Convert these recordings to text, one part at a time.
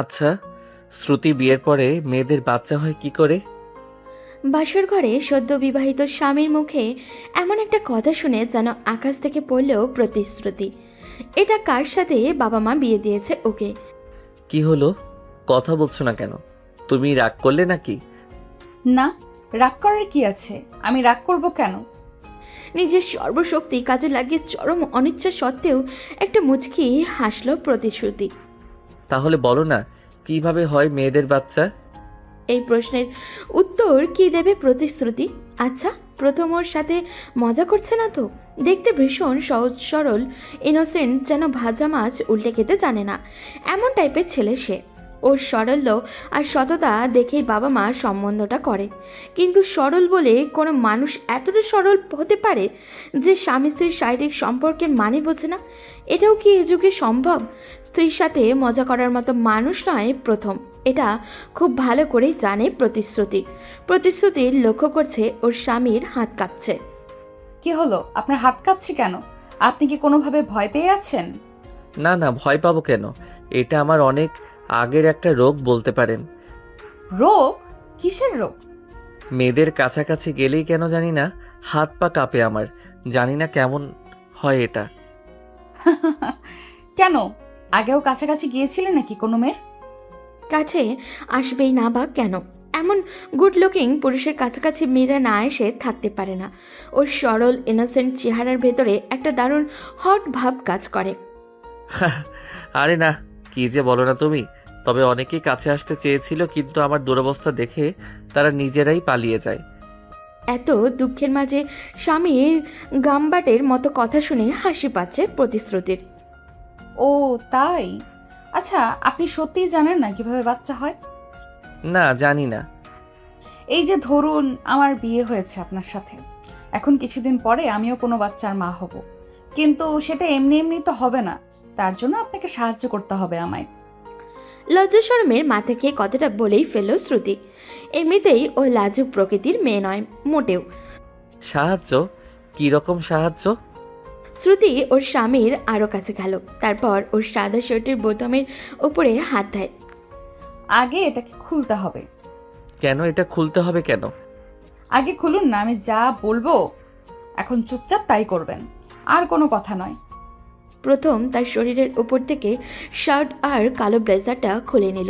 আচ্ছা, শ্রুতি বিয়ের পরে মেয়েদের বাচ্চা হয় কি করে? বাসর ঘরে সদ্য বিবাহিত স্বামীর মুখে এমন একটা কথা শুনে যেন আকাশ থেকে পড়লেও প্রতিশ্রুতি। এটা কার সাথে বাবা মা বিয়ে দিয়েছে ওকে। কি হলো? কথা বলছো না কেন? তুমি রাগ করলে নাকি? না, রাগ করার কি আছে? আমি রাগ করব কেন? নিজের সর্বশক্তি কাজে লাগিয়ে চরম অনিচ্ছা সত্ত্বেও একটা মুচকি হাসল প্রতিশ্রুতি। তাহলে বলো না, কিভাবে হয় মেয়েদের বাচ্চা? এই প্রশ্নের উত্তর কি দেবে প্রতিশ্রুতি? আচ্ছা, প্রথম ওর সাথে মজা করছে না তো? দেখতে ভীষণ সহজ সরল ইনোসেন্ট, যেন ভাজা মাছ উল্টে খেতে জানে না এমন টাইপের ছেলে সে। ওর সরল আর সততা দেখেই বাবা মা সম্বন্ধটা করে। কিন্তু সরল বলে কোনো মানুষ এতটা সরল হতে পারে যে স্বামী স্ত্রীর শারীরিক সম্পর্কের মানে বোঝে না? এটাও কি এ যুগে সম্ভব? স্ত্রীর সাথে মজা করার মতো মানুষ নয় প্রথম, এটা খুব ভালো করেই জানে প্রতিশ্রুতি। প্রতিশ্রুতি লক্ষ্য করছে ওর স্বামীর হাত কাঁপছে। কি হলো, আপনার হাত কাঁপছে কেন? আপনি কি কোনোভাবে ভয় পেয়ে আছেন? না না, ভয় পাবো কেন? এটা আমার অনেক আগের একটা রোগ বলতে পারেন। রোগ? কিসের রোগ? মেয়েদের কাছাকাছি গেলেই কেন জানি না হাত পা কাঁপে আমার। জানি না কেমন হয় এটা। কেন, আগেও কাছাকাছি গিয়েছিলেন নাকি কোনো মেয়ের? কাছে আসবেই না বা কেন? এমন গুড লুকিং পুরুষের কাছাকাছি মেয়েরা না এসে থাকতে পারে না। ওর সরল ইনোসেন্ট চেহারার ভেতরে একটা দারুণ হট ভাব কাজ করে। আরে না, কি যে বলো না তুমি। তবে অনেকেই কাছে আসতে চেয়েছিল, কিন্তু আমার দুরবস্থা দেখে তারা নিজেরাই পালিয়ে যায়। এত দুঃখের মাঝে স্বামীর গামবাটের মতো কথা শুনে হাসি পাচ্ছে প্রতিশ্রুতির। ও তাই? আচ্ছা, আপনি সত্যিই জানেন না কিভাবে বাচ্চা হয়? না, জানি না। এই যে ধরুন আমার বিয়ে হয়েছে আপনার সাথে, এখন কিছুদিন পরে আমিও কোনো বাচ্চার মা হব, কিন্তু সেটা এমনি এমনি তো হবে না। তার জন্য আপনাকে সাহায্য করতে হবে আমায়। লজ্জা শরমের মাথা খেয়ে কথাটা বলেই ফেলল শ্রুতি। এমনিতেই ও লাজুক প্রকৃতির মেয়ে নয় মোটেও। সাহায্য? কি রকম সাহায্য? শ্রুতি ওর স্বামীর আরও কাছে গেল, তারপর ওর সাদা শার্টের বোতামের উপরে হাত দেয়। আগে এটাকে খুলতে হবে। কেন এটা খুলতে হবে কেন? আগে খুলুন না, আমি যা বলবো এখন চুপচাপ তাই করবেন, আর কোনো কথা নয়। প্রথম তার শরীরের উপর থেকে শার্ট আর কালো ব্লেজারটা খুলে নিল।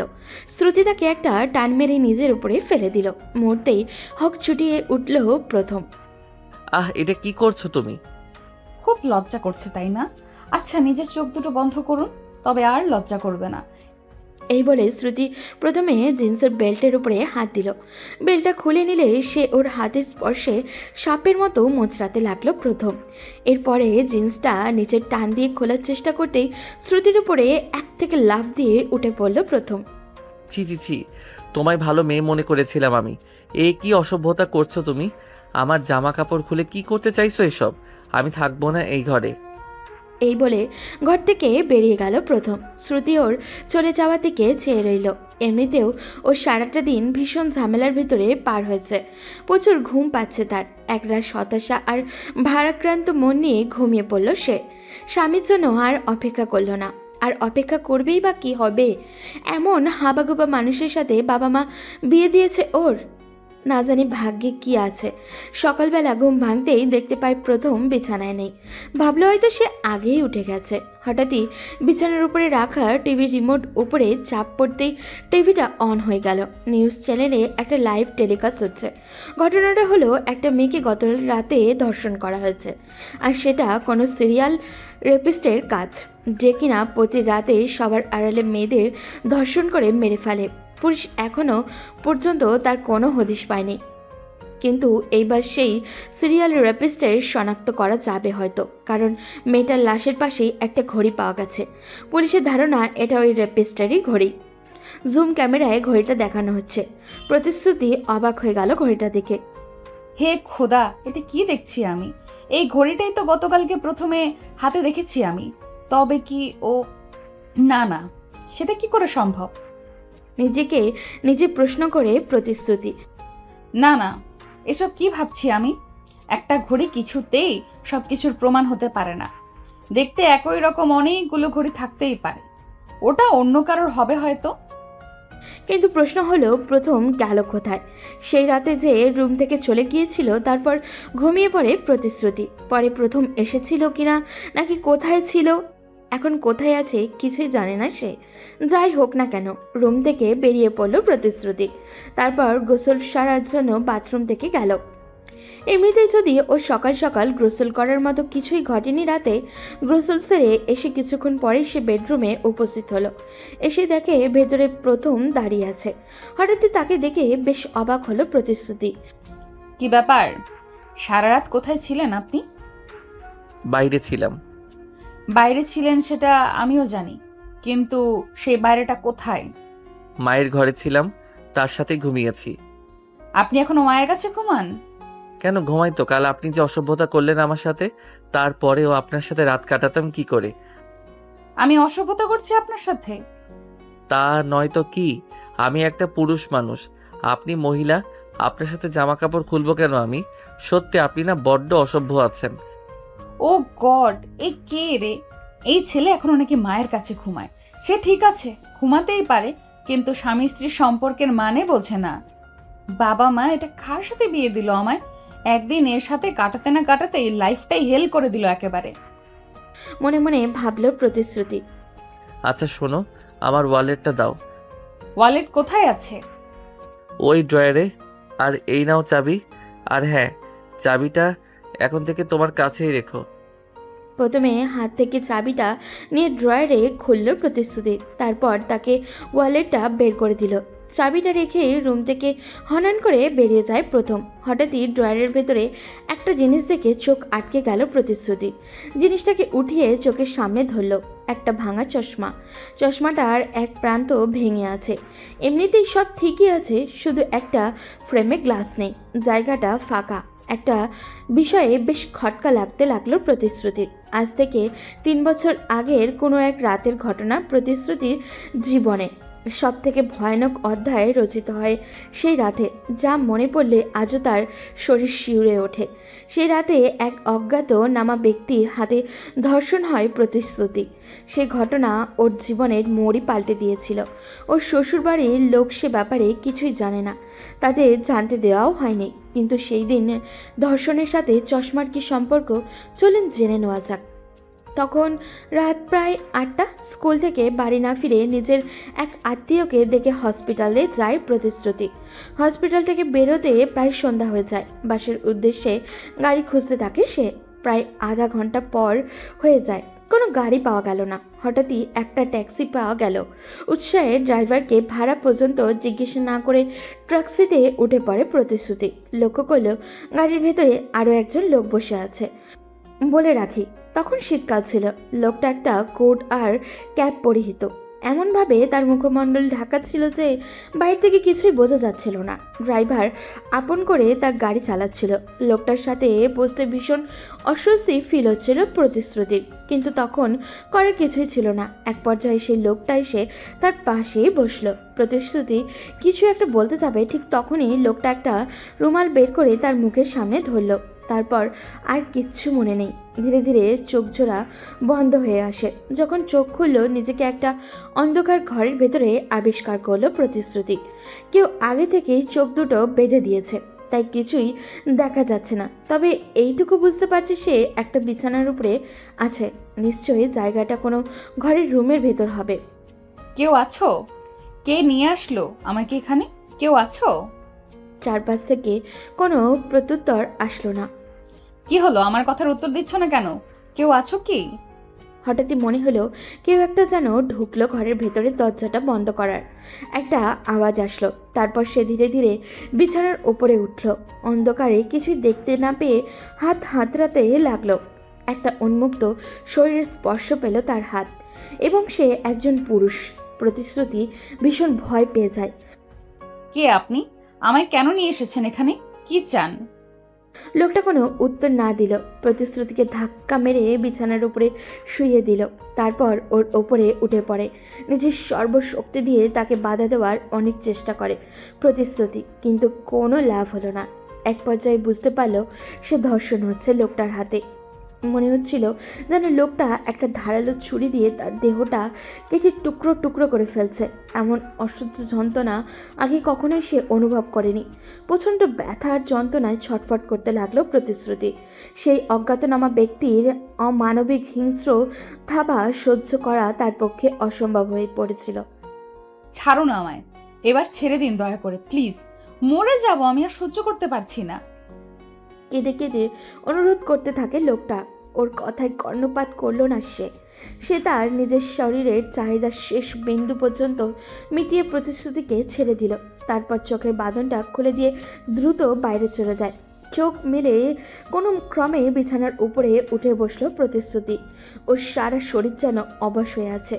শ্রুতি তাকে একটা টান মেরে নিজের উপরে ফেলে দিল। মুহূর্তেই হক ছুটিয়ে উঠল প্রথম। এটা কি করছো তুমি? খুব লজ্জা করছে তাই না? আচ্ছা, নিজের চোখ দুটো বন্ধ করুন, তবে আর লজ্জা করবে না। এই বলে শ্রুতি প্রথমে জিন্সের বেল্টের উপরে হাত দিল। বেল্টটা খুলে নিলে সে ওর হাতের স্পর্শে সাপের মতো মোচড়াতে লাগলো প্রথম। এরপরে জিন্সটা নিচের টান দিয়ে খোলার চেষ্টা করতেই শ্রুতির উপরে এক থেকে লাফ দিয়ে উঠে পড়ল প্রথম। ছি ছি ছি, তোমায় ভালো মেয়ে মনে করেছিলাম আমি। কি অসভ্যতা করছো তুমি? আমার জামা কাপড় খুলে কি করতে চাইছো এসব? আমি থাকবো না এই ঘরে। এই বলে ঘর থেকে বেরিয়ে গেল প্রথম। শ্রুতি ওর চলে যাওয়ার দিকে চেয়ে রইল। এমনিতেও ও সারাটা দিন ভীষণ ঝামেলার ভিতরে পার হয়েছে। প্রচুর ঘুম পাচ্ছে তার। একরাশ হতাশা আর ভারাক্রান্ত মন নিয়ে ঘুমিয়ে পড়ল সে। স্বামীর জন্য আর অপেক্ষা করলো না। আর অপেক্ষা করবেই বা কি হবে? এমন হাবাগোবা মানুষের সাথে বাবা মা বিয়ে দিয়েছে ওর। না জানি ভাগ্যে কি আছে। সকালবেলা ঘুম ভাঙতেই দেখতে পায় প্রথম বিছানায় নেই। ভাবলো হয়তো সে আগেই উঠে গেছে। হঠাৎই বিছানার উপরে রাখা টিভির রিমোট উপরে চাপ পড়তেই টিভিটা অন হয়ে গেল। নিউজ চ্যানেলে একটা লাইভ টেলিকাস্ট হচ্ছে। ঘটনাটা হলো, একটা মেয়েকে গত রাতে ধর্ষণ করা হয়েছে। আর সেটা কোনো সিরিয়াল রেপিস্টের কাজ, যে কিনা প্রতি রাতে সবার আড়ালে মেয়েদের ধর্ষণ করে মেরে ফেলে। পুলিশ এখনও পর্যন্ত তার কোনো হদিশ পায়নি, কিন্তু এইবার সেই সিরিয়াল রেপিস্টের শনাক্ত করা যাবে হয়তো, কারণ মেয়েটার লাশের পাশেই একটা ঘড়ি পাওয়া গেছে। পুলিশের ধারণা এটা ওই রেপিস্টেরই ঘড়ি। জুম ক্যামেরায় ঘড়িটা দেখানো হচ্ছে। প্রতিশ্রুতি অবাক হয়ে গেল ঘড়িটা দেখে। হে খোদা, এটা কি দেখছি আমি? এই ঘড়িটাই তো গতকালকে প্রথমে হাতে দেখেছি আমি। তবে কি ও? না না, সেটা কি করে সম্ভব? নিজেকে নিজে প্রশ্ন করে প্রতিশ্রুতি। না না, এসব কি ভাবছি আমি? একটা ঘড়ি কিছুতেই সবকিছুর প্রমাণ হতে পারে না। দেখতে একই রকম অনেকগুলো ঘড়ি থাকতেই পারে। ওটা অন্য কারোর হবে হয়তো। কিন্তু প্রশ্ন হলো প্রথম গেল কোথায়? সেই রাতে যে রুম থেকে চলে গিয়েছিল, তারপর ঘুমিয়ে পড়ে প্রতিশ্রুতি। পরে প্রথম এসেছিল কিনা, নাকি কোথায় ছিল, এখন কোথায় আছে কিছুই জানে না সে। যাই হোক না কেন, রুম থেকে বেরিয়ে পড়ল প্রতিশ্রুতি। তারপর গোসল সারার জন্য বাথরুম থেকে গেল। এমনিতেই যদি ও সকাল সকাল গোসল করার মতো কিছুই ঘটেনি রাতে, গোসল সেরে এসে কিছুক্ষণ পরেই সে বেডরুমে উপস্থিত হলো। এসে দেখে ভেতরে প্রথম দাঁড়িয়ে আছে। হঠাৎই তাকে দেখে বেশ অবাক হলো প্রতিশ্রুতি। কি ব্যাপার, সারা রাত কোথায় ছিলেন আপনি? বাইরে ছিলাম। বাইরে ছিলেন সেটা আমিও জানি, কিন্তু সেই বাইরেটা কোথায়? মায়ের ঘরে ছিলাম, তার সাথে ঘুমিয়েছি। আপনি এখনো মায়ের কাছে ঘুমান? কেন ঘুমাই তো, কাল আপনি যে অসভ্যতা করলেন আমার সাথে, তারপরেও আপনার সাথে রাত কাটাতাম কি করে? আমি অসভ্যতা করছি আপনার সাথে? তা নয় তো কি, আমি একটা পুরুষ মানুষ, আপনি মহিলা, আপনার সাথে জামা কাপড় খুলবো কেন আমি? সত্যি আপনি না বড্ড অসভ্য আছেন। ও গড, এই কে রে? এই ছেলে এখনো নাকি মায়ের কাছে ঘুমায়। সে ঠিক আছে, ঘুমাতেই পারে, কিন্তু স্বামী স্ত্রীর সম্পর্কের মানে বোঝে না। বাবা মা এটা কার সাথে বিয়ে দিল আমায়? একদিন এর সাথে কাটাতে না কাটাতে লাইফটাই হেল করে দিল একেবারে। মনে মনে ভাবল প্রতিশ্রুতি। আচ্ছা শোনো, আমার ওয়ালেটটা দাও। ওয়ালেট কোথায় আছে? ওই ড্রয়ারে। আর এই নাও চাবি। আর হ্যাঁ, চাবিটা এখন থেকে তোমার কাছেই রেখো। প্রথমে হাত থেকে চাবিটা নিয়ে ড্রয়ারে খুলল প্রতিশ্রুতি। তারপর তাকে ওয়ালেটটা বের করে দিল। চাবিটা রেখে রুম থেকে হনন করে বেরিয়ে যায় প্রথম। হঠাৎই ড্রয়ারের ভেতরে একটা জিনিস দেখে চোখ আটকে গেল প্রতিশ্রুতি। জিনিসটাকে উঠিয়ে চোখের সামনে ধরল। একটা ভাঙা চশমা। চশমাটার এক প্রান্ত ভেঙে আছে। এমনিতেই সব ঠিকই আছে, শুধু একটা ফ্রেমে গ্লাস নেই, জায়গাটা ফাঁকা। একটা বিষয়ে বেশ খটকা লাগতে লাগলো প্রতিশ্রুতির। আজ থেকে 3 বছর আগের কোনো এক রাতের ঘটনা প্রতিশ্রুতির জীবনে সব থেকে ভয়ানক অধ্যায় রচিত হয় সেই রাতে, যা মনে পড়লে আজও তার শরীর শিউরে ওঠে। সেই রাতে এক অজ্ঞাত নামা ব্যক্তির হাতে ধর্ষণ হয় প্রতিশ্রুতি। সে ঘটনা ওর জীবনের মোড়ই পাল্টে দিয়েছিল। ওর শ্বশুরবাড়ির লোক সে ব্যাপারে কিছুই জানে না, তাদের জানতে দেওয়াও হয়নি। কিন্তু সেই দিন ধর্ষণের সাথে চশমার কী সম্পর্ক, চলুন জেনে নেওয়া যাক। তখন রাত প্রায় 8টা। স্কুল থেকে বাড়ি না ফিরে নিজের এক আত্মীয়কে দেখে হসপিটালে যায় প্রতিশ্রুতি। হসপিটাল থেকে বেরোতে প্রায় সন্ধ্যা হয়ে যায়। বাসের উদ্দেশ্যে গাড়ি খুঁজতে থাকে সে। প্রায় আধা ঘন্টা পর হয়ে যায়, কোনো গাড়ি পাওয়া গেল না। হঠাৎই একটা ট্যাক্সি পাওয়া গেল। উৎসাহে ড্রাইভারকে ভাড়া পর্যন্ত জিজ্ঞেস না করে ট্যাক্সিতে উঠে পড়ে প্রতিশ্রুতি। লক্ষ্য করল গাড়ির ভেতরে আরও একজন লোক বসে আছে। বলে রাখি, তখন শীতকাল ছিল। লোকটা একটা কোট আর ক্যাপ পরিহিত, এমনভাবে তার মুখমণ্ডল ঢাকা ছিল যে বাইরে থেকে কিছুই বোঝা যাচ্ছিল না। ড্রাইভার আপন করে তার গাড়ি চালাচ্ছিল। লোকটার সাথে বসতে ভীষণ অস্বস্তি ফিল হচ্ছিল প্রতিশ্রুতির, কিন্তু তখন করার কিছুই ছিল না। এক পর্যায়ে সেই লোকটা এসে তার পাশেই বসলো। প্রতিশ্রুতি কিছু একটা বলতে যাবে, ঠিক তখনই লোকটা একটা রুমাল বের করে তার মুখের সামনে ধরল। তারপর আর কিচ্ছু মনে নেই। ধীরে ধীরে চোখ জোড়া বন্ধ হয়ে আসে। যখন চোখ খুলল, নিজেকে একটা অন্ধকার ঘরের ভেতরে আবিষ্কার করলো প্রতিশ্রুতি। কেউ আগে থেকেই চোখ দুটো বেঁধে দিয়েছে, তাই কিছুই দেখা যাচ্ছে না। তবে এইটুকু বুঝতে পারছি সে একটা বিছানার উপরে আছে। নিশ্চয়ই জায়গাটা কোনো ঘরের রুমের ভেতর হবে। কেউ আছো? কে নিয়ে আসলো আমাকে এখানে? কেউ আছো? চারপাশ থেকে কোনো প্রত্যুত্তর আসলো না। কি হলো, আমার কথার উত্তর দিচ্ছ না কেন? কেউ আছো কি? হঠাৎই মনে হলো কেউ একটা যেন ঢুকলো ঘরের ভেতরে। দরজাটা বন্ধ করার একটা আওয়াজ আসলো। তারপর সে ধীরে ধীরে বিছানার ওপরে উঠল। অন্ধকারে কিছুই দেখতে না পেয়ে হাত হাতড়াতে লাগলো। একটা উন্মুক্ত শরীরের স্পর্শ পেল তার হাত, এবং সে একজন পুরুষ। প্রতিশ্রুতি ভীষণ ভয় পেয়ে যায়। কে আপনি? আমায় কেন নিয়ে এসেছেন এখানে? কি চান? লোকটা কোনো উত্তর না দিল। প্রতিশ্রুতিকে ধাক্কা মেরে বিছানার উপরে শুইয়ে দিল। তারপর ওর ওপরে উঠে পড়ে। নিজের সর্বশক্তি দিয়ে তাকে বাধা দেওয়ার অনেক চেষ্টা করে প্রতিশ্রুতি, কিন্তু কোনো লাভ হলো না। এক পর্যায়ে বুঝতে পারল সে ধর্ষণ হচ্ছে লোকটার হাতে। মনে হচ্ছিল যেন লোকটা একটা ধারালো ছুরি দিয়ে তার দেহটা কেটে টুকরো টুকরো করে ফেলছে। এমন অসহ্য যন্ত্রণা আগে কখনোই সে অনুভব করেনি। প্রচণ্ড ব্যথার যন্ত্রণায় ছটফট করতে লাগলো প্রতিশ্রুতি। সেই অজ্ঞাতনামা ব্যক্তির অমানবিক হিংস্র থাবা সহ্য করা তার পক্ষে অসম্ভব হয়ে পড়েছিল। ছাড়ুন আমায়, এবার ছেড়ে দিন দয়া করে প্লিজ। মরে যাব, আমি আর সহ্য করতে পারছি না। কেঁদে কেঁদে অনুরোধ করতে থাকে লোকটা। ওর কথায় কর্ণপাত করলো না সে তার নিজের শরীরের চাহিদার শেষ বিন্দু পর্যন্ত মিটিয়ে প্রতিশ্রুতিকে ছেড়ে দিল। তারপর চোখের বাঁধনটা খুলে দিয়ে দ্রুত বাইরে চলে যায়। চোখ মেলে কোনো ক্রমে বিছানার উপরে উঠে বসলো প্রতিশ্রুতি। ওর সারা শরীর যেন অবশ হয়ে আছে।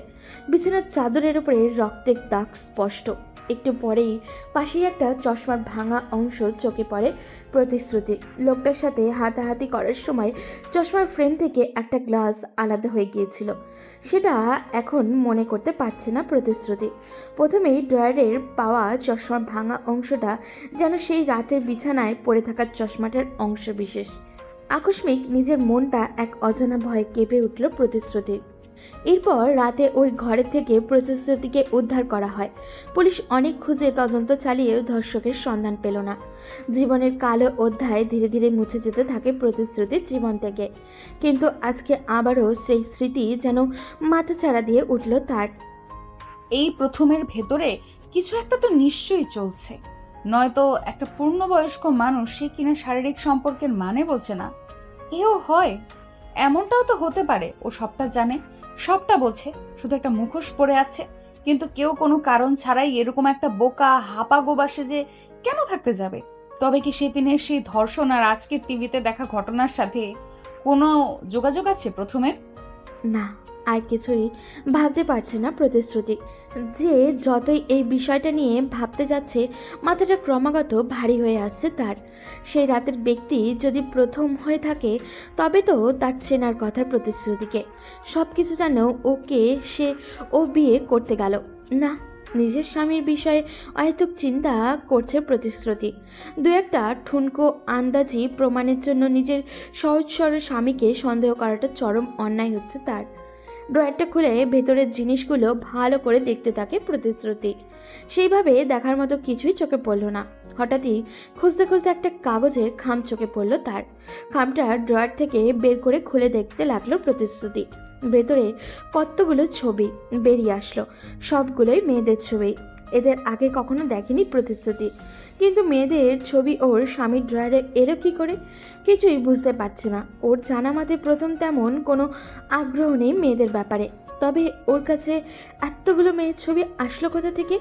বিছানার চাদরের উপরে রক্তের দাগ স্পষ্ট। একটু পরেই পাশেই একটা চশমার ভাঙা অংশ চোখে পড়ে প্রতিশ্রুতি। লোকটার সাথে হাতাহাতি করার সময় চশমার ফ্রেম থেকে একটা গ্লাস আলাদা হয়ে গিয়েছিল। সেটা এখন মনে করতে পারছে না প্রতিশ্রুতি। প্রথমেই ড্রয়ারের পাওয়া চশমার ভাঙা অংশটা যেন সেই রাতের বিছানায় পড়ে থাকা চশমাটার অংশ বিশেষ। আকস্মিক নিজের মনটা এক অজানা ভয়ে কেঁপে উঠল প্রতিশ্রুতির। এরপর রাতে ওই ঘরের থেকে প্রতিশ্রুতিকে উদ্ধার করা হয়। পুলিশ অনেক খুঁজে তদন্ত চালিয়েও ধর্ষকের সন্ধান পেল না। জীবনের কালো অধ্যায় ধীরে ধীরে মুছে যেতে থাকে প্রতিশ্রুতির জীবন থেকে। কিন্তু আজকে আবারও সেই স্মৃতি যেন মাথাছাড়া দিয়ে উঠল তার। এই প্রথমের ভেতরে কিছু একটা তো নিশ্চয়ই চলছে, নয়তো একটা পূর্ণবয়স্ক মানুষ সে কিনা শারীরিক সম্পর্কের মানে বোঝে না। এও হয়, এমনটাও তো হতে পারে ও সবটা জানে, সবটা বোঝে, শুধু একটা মুখোশ পরে আছে। কিন্তু কেউ কোনো কারণ ছাড়াই এরকম একটা বোকা হাপা গোবা সেজে কেন থাকতে যাবে? তবে কি সেদিনের সেই ধর্ষণ আর আজকের টিভিতে দেখা ঘটনার সাথে কোনো যোগাযোগ আছে প্রথমের? না, আর কিছুই ভাবতে পারছে না প্রতিশ্রুতি। যে যতই এই বিষয়টা নিয়ে ভাবতে যাচ্ছে মাথাটা ক্রমাগত ভারী হয়ে আসছে তার। সেই রাতের ব্যক্তি যদি প্রথম হয়ে থাকে তবে তো তার চেনার কথা প্রতিশ্রুতিকে। সব কিছু যেন ওকে ও বিয়ে করতে গেল না। নিজের স্বামীর বিষয়ে অহেতুক চিন্তা করছে প্রতিশ্রুতি। দু একটা ঠুনকো আন্দাজি প্রমাণের জন্য নিজের সহজ সরল স্বামীকে সন্দেহ করাটা চরম অন্যায় হচ্ছে তার। ড্রয়ারটা খুলে ভেতরের জিনিসগুলো ভালো করে দেখতে থাকে প্রতিশ্রুতি। সেইভাবে দেখার মতো কিছুই চোখে পড়ল না। হঠাৎই খুঁজতে খুঁজতে একটা কাগজের খাম চোখে পড়ল তার। খামটা ড্রয়ার থেকে বের করে খুলে দেখতে লাগলো প্রতিশ্রুতি। ভেতরে কতগুলো ছবি বেরিয়ে আসলো। সবগুলোই মেয়েদের ছবি। এদের আগে কখনো দেখেনি প্রতিশ্রুতি। কিন্তু মেয়েদের ছবি ওর স্বামীর ড্রয়ারে এলো কী করে কিছুই বুঝতে পারছে না। ওর জানা মতে প্রথম তেমন কোনো আগ্রহ নেই মেয়েদের ব্যাপারে। তবে ওর কাছে এতগুলো মেয়ের ছবি আসলো কোথা থেকে?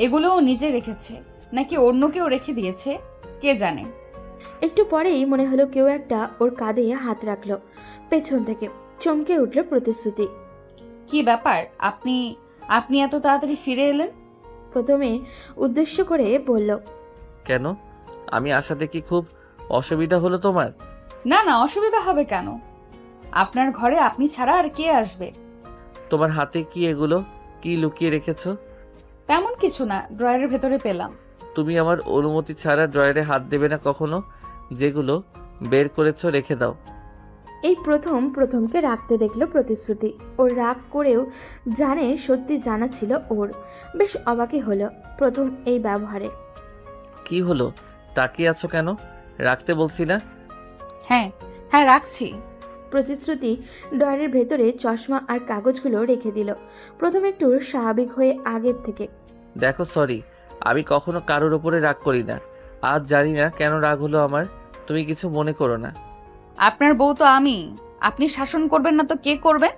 এগুলোও নিজে রেখেছে নাকি অন্য কেউ রেখে দিয়েছে কে জানে। একটু পরেই মনে হলো কেউ একটা ওর কাঁধে হাত রাখলো পেছন থেকে। চমকে উঠল প্রতিশ্রুতি। কি ব্যাপার, আপনি আপনি এত তাড়াতাড়ি ফিরে এলেন? প্রথমে উদ্দেশ্য করে বলল, কেন? আমি আসাতে কি খুব অসুবিধা হলো তোমার? না না, অসুবিধা হবে কেন? আপনার ঘরে আপনি ছাড়া আর কে আসবে? তোমার হাতে কি এগুলো? কি লুকিয়ে রেখেছো? তেমন কিছু না, ড্রয়ারের ভেতরে পেলাম। তুমি আমার অনুমতি ছাড়া ড্রয়ারে হাত দেবে না কখনো। যেগুলো বের করেছো রেখে দাও। এই প্রথমকে রাখতে দেখলো প্রতিশ্রুতি। ওর রাগ করেও জানে সত্যি জানা ছিল ওর। বেশ অবাকই হলো প্রথম এই ব্যবহারে। কি হলো? তাকিয়ে আছো কেন? রাখতে বলছি না? হ্যাঁ হ্যাঁ, রাখছি। প্রতিশ্রুতি ড্রয়ারের ভেতরে চশমা আর কাগজগুলো রেখে দিল। প্রথম একটু স্বাভাবিক হয়ে আগের থেকে। দেখো, সরি, আমি কখনো কারোর ওপরে রাগ করি না। আজ জানি না কেন রাগ হলো আমার। তুমি কিছু মনে করো না। আপনার বউ তো আমি, আপনি শাসন করবেন না তো কে করবে?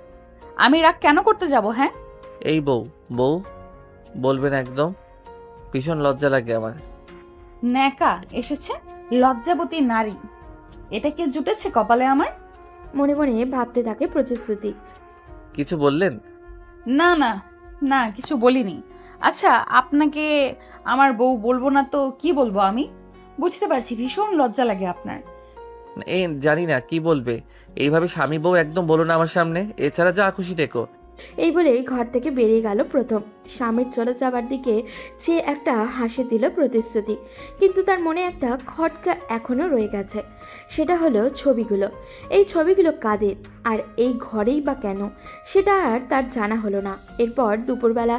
আমি রাগ কেন করতে যাব? হ্যাঁ, এই বউ বউ বলবে না একদম। ভীষণ লজ্জা লাগে আমার। ন্যাকা এসেছে, লজ্জাবতী নারী। এটা কে জুটেছে কপালে আমার? মনে মনে ভাবতে থাকে প্রতিশ্রুতি। কিছু বললেন? না না না, কিছু বলিনি। আচ্ছা, আপনাকে আমার বউ বলবো না তো কি বলবো আমি? বুঝতে পারছি ভীষণ লজ্জা লাগে আপনার। জানি না কি বলবে। এইভাবে স্বামী বউ একদম বলো না আমার সামনে। এছাড়া যা খুশি দেখো। এই বলেই ঘর থেকে বেরিয়ে গেল প্রথম। স্বামীর চলে যাবার দিকে চেয়ে একটা হাসি দিল প্রতিশ্রুতি, কিন্তু তার মনে একটা খটকা এখনও রয়ে গেছে। সেটা হলো ছবিগুলো। এই ছবিগুলো কাদের আর এই ঘরেই বা কেন, সেটা আর তার জানা হলো না। এরপর দুপুরবেলা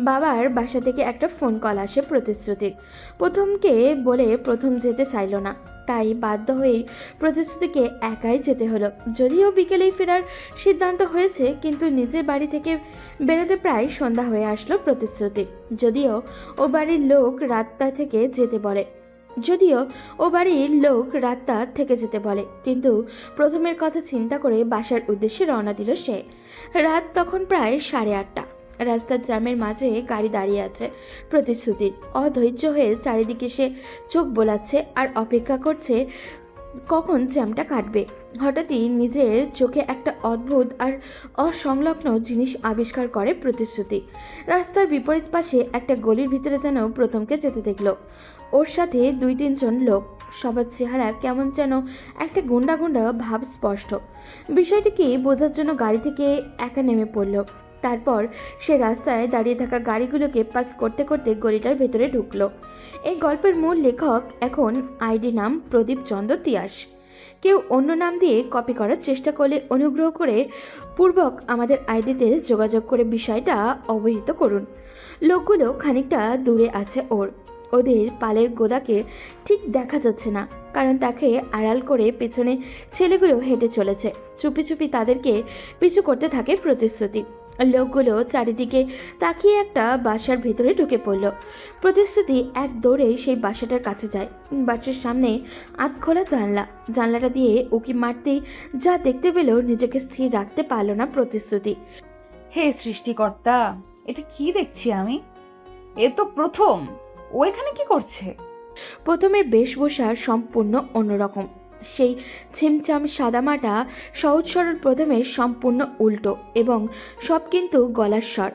বাবার বাসা থেকে একটা ফোন কল আসে প্রতিশ্রুতির। প্রথমকে বলে প্রথম যেতে চাইল না, তাই বাধ্য হয়েই প্রতিশ্রুতিকে একাই যেতে হলো। যদিও বিকেলেই ফেরার সিদ্ধান্ত হয়েছে, কিন্তু নিজের বাড়ি থেকে বেরোতে প্রায় সন্ধ্যা হয়ে আসলো প্রতিশ্রুতির। যদিও ও বাড়ির লোক রাতটা থেকে যেতে বলে, কিন্তু প্রথমের কথা চিন্তা করে বাসার উদ্দেশ্যে রওনা দিল সে। রাত তখন প্রায় 8:30। রাস্তার জ্যামের মাঝে গাড়ি দাঁড়িয়ে আছে প্রতিশ্রুতির। অধৈর্য হয়ে চারিদিকে সে চোখ বোলাচ্ছে আর অপেক্ষা করছে কখন জ্যামটা কাটবে। হঠাৎই নিজের চোখে একটা অদ্ভুত আর অসংলগ্ন জিনিস আবিষ্কার করে প্রতিশ্রুতি। রাস্তার বিপরীত পাশে একটা গলির ভিতরে যেন প্রথমকে যেতে দেখল। ওর সাথে 2-3 জন লোক, সবার চেহারা কেমন যেন একটা গুন্ডা গুন্ডা ভাব স্পষ্ট। বিষয়টিকে বোঝার জন্য গাড়ি থেকে একা নেমে পড়ল। তারপর সে রাস্তায় দাঁড়িয়ে থাকা গাড়িগুলোকে পাস করতে করতে গলিটার ভেতরে ঢুকলো। এই গল্পের মূল লেখক এখন আইডি নাম প্রদীপ চন্দ্র তিয়াস। কেউ অন্য নাম দিয়ে কপি করার চেষ্টা করলে অনুগ্রহ করে পূর্বক আমাদের আইডিতে যোগাযোগ করে বিষয়টা অবহিত করুন। লোকগুলো খানিকটা দূরে আছে ওদের পালের গোদাকে ঠিক দেখা যাচ্ছে না, কারণ তাকে আড়াল করে পেছনে ছেলেগুলো হেঁটে চলেছে। চুপি চুপি তাদেরকে পিছু করতে থাকে প্রতিশ্রুতি। লোকগুলো চারিদিকে তাকিয়ে একটা বাসার ভেতরে ঢুকে পড়ল। প্রতিশ্রুতি এক দৌড়ে সেই বাসাটার কাছে যায়। বাসার সামনে আধখোলা জানলাটা দিয়ে উকি মারতেই যা দেখতে পেল, নিজেকে স্থির রাখতে পারল না প্রতিশ্রুতি। হে সৃষ্টিকর্তা, এটা কি দেখছি আমি? এ তো প্রথম। ও এখানে কি করছে? প্রথমের বেশভূষা সম্পূর্ণ অন্যরকম। সেই ছিমছাম সাদামাটা সহজ সরল প্রথমের সম্পূর্ণ উল্টো, এবং সব কিন্তু গলার স্বর।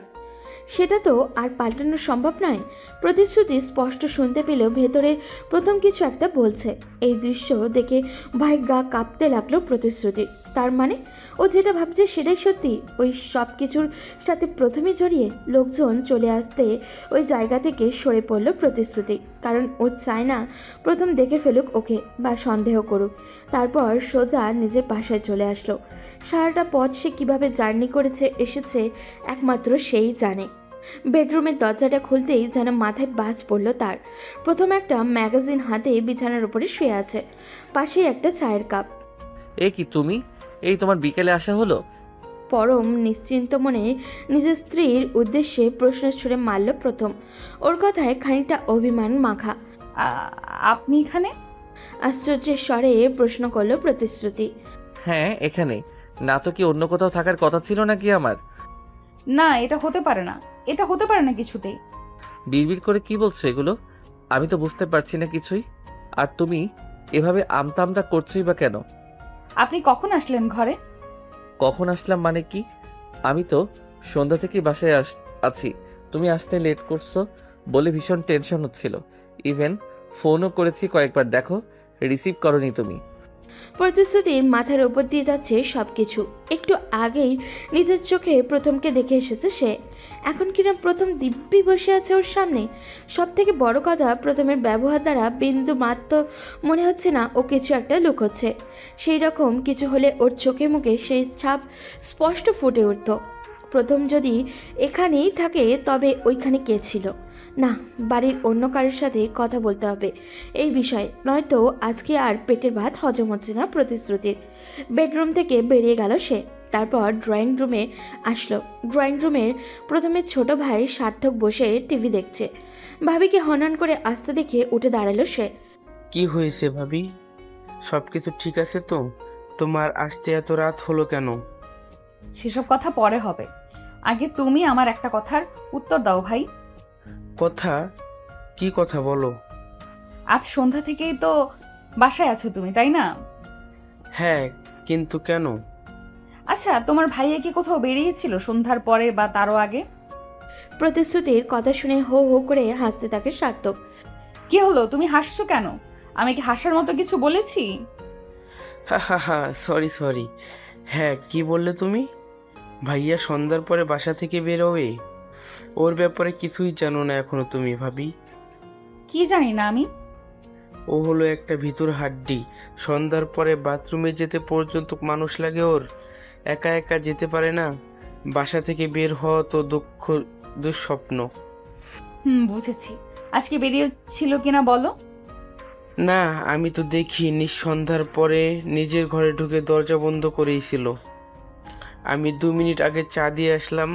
সেটা তো আর পাল্টানো সম্ভব নয়। প্রতিশ্রুতি স্পষ্ট শুনতে পেল ভেতরে প্রথম কিছু একটা বলছে। এই দৃশ্য দেখে ভয় গা কাঁপতে লাগলো প্রতিশ্রুতি। তার মানে ও যেটা ভাবছে সেটাই সত্যি। ওই সব কিছুর সাথে প্রথমে জড়িয়ে লোকজন চলে আসতে ওই জায়গা থেকে সরে পড়ল প্রতিশ্রুতি, কারণ ও চায় না প্রথম দেখে ফেলুক ওকে বা সন্দেহ করুক। তারপর সোজা নিজের বাসায় চলে আসলো। সারাটা পথ সে কীভাবে জার্নি করেছে এসেছে একমাত্র সেই জানে। বেডরুমের দরজাটা খুলতেই যেন মাথায় বাজ পড়ল তার। প্রথম একটা ম্যাগাজিন হাতে বিছানার উপরে শুয়ে আছে, পাশেই একটা চায়ের কাপ। এ কি তুমি? এই তোমার বিকেলে আসা হলো? পরম নিশ্চিন্ত মনে নিজের স্ত্রীর উদ্দেশ্যে প্রশ্নের সুরে মারল প্রথম। ওর কথায় খানিকটা অভিমান মাখা। আপনি এখানে? আশ্চর্যের স্বরে প্রশ্ন করল প্রতিশ্রুতি। হ্যাঁ এখানে, না তো কি অন্য কোথাও থাকার কথা ছিল নাকি আমার? না, এটা হতে পারে না, এটা হতে পারে না কিছুতেই। বিড়বিড় করে কি বলছো এগুলো? আমি তো বুঝতে পারছি না কিছুই। আর তুমি এভাবে আমতা আমতা করছোই বা কেন? আপনি কখন আসলেন ঘরে? কখন আসলাম মানে কি? আমি তো সন্ধ্যা থেকে বাসায় আছি। তুমি আসতে লেট করছো বলে ভীষণ টেনশন হচ্ছিল। ইভেন ফোনও করেছি কয়েকবার, দেখো রিসিভ করনি তুমি। প্রতিশ্রুতির মাথার উপর দিয়ে যাচ্ছে সব কিছু। একটু আগেই নিজের চোখে প্রথমকে দেখে এসেছে সে। এখন কিনা প্রথম দিব্যি বসে আছে ওর সামনে। সব থেকে বড় কথা, প্রথমের ব্যবহার দ্বারা বিন্দু মাত্র মনে হচ্ছে না ও কিছু একটা লুকোচ্ছে। সেই রকম কিছু হলে ওর চোখে মুখে সেই ছাপ স্পষ্ট ফুটে উঠত। প্রথম যদি এখানেই থাকে তবে ওইখানে কে ছিল? না, বাড়ির অন্য কারোর সাথে কথা বলতে হবে এই বিষয়ে, নয়তো আজকে আর পেটের ভাত হজম হচ্ছে না প্রতিশ্রুতির। বেডরুম থেকে বেরিয়ে গেল সে। তারপর ড্রয়িং রুমে আসলো। ড্রয়িং রুমের প্রথমে ছোট ভাই সার্থক বসে টিভি দেখছে। ভাবিকে হনন করে আসতে দেখে উঠে দাঁড়ালো সে। কি হয়েছে ভাবি? সব কিছু ঠিক আছে তো? তোমার আসতে এত রাত হলো কেন? সেসব কথা পরে হবে, আগে তুমি আমার একটা কথার উত্তর দাও ভাই। কথা? কি কথা বলো? আজ সন্ধ্যা থেকেই তো বাসায় আছো তুমি, তাই না? হ্যাঁ, কিন্তু কেন? আচ্ছা, তোমার ভাইয়া কি কোথাও বেরিয়েছিল সন্ধ্যার পরে বা তারও আগে? প্রতিশ্রুতির কথা শুনে হো হো করে হাসতে থাকে সার্থক। কি হলো, তুমি হাসছো কেন? আমি কি হাসার মতো কিছু বলেছি? হা হা হা, সরি। হ্যাঁ, কি বললে তুমি? ভাইয়া সন্ধ্যার পরে বাসা থেকে বেরোবে? ওর ব্যাপারে কিছুই জানো না এখনো তুমি ভাবি? কি জানি না আমি। ও হলো একটা ভিতর হাড্ডি। সন্ধ্যার পরে বাথরুমে যেতে পর্যন্ত মানুষ লাগে ওর। একা একা যেতে পারে না। বাসা থেকে বের হওয়া তো দুঃস্বপ্ন। বুঝেছি। আজকে বেরিয়েছিল কিনা বলো। না, আমি তো দেখি নিঃসন্ধ্যার পরে নিজের ঘরে ঢুকে দরজা বন্ধ করেইছিল। আমি 2 মিনিট আগে চা দিয়ে আসলাম।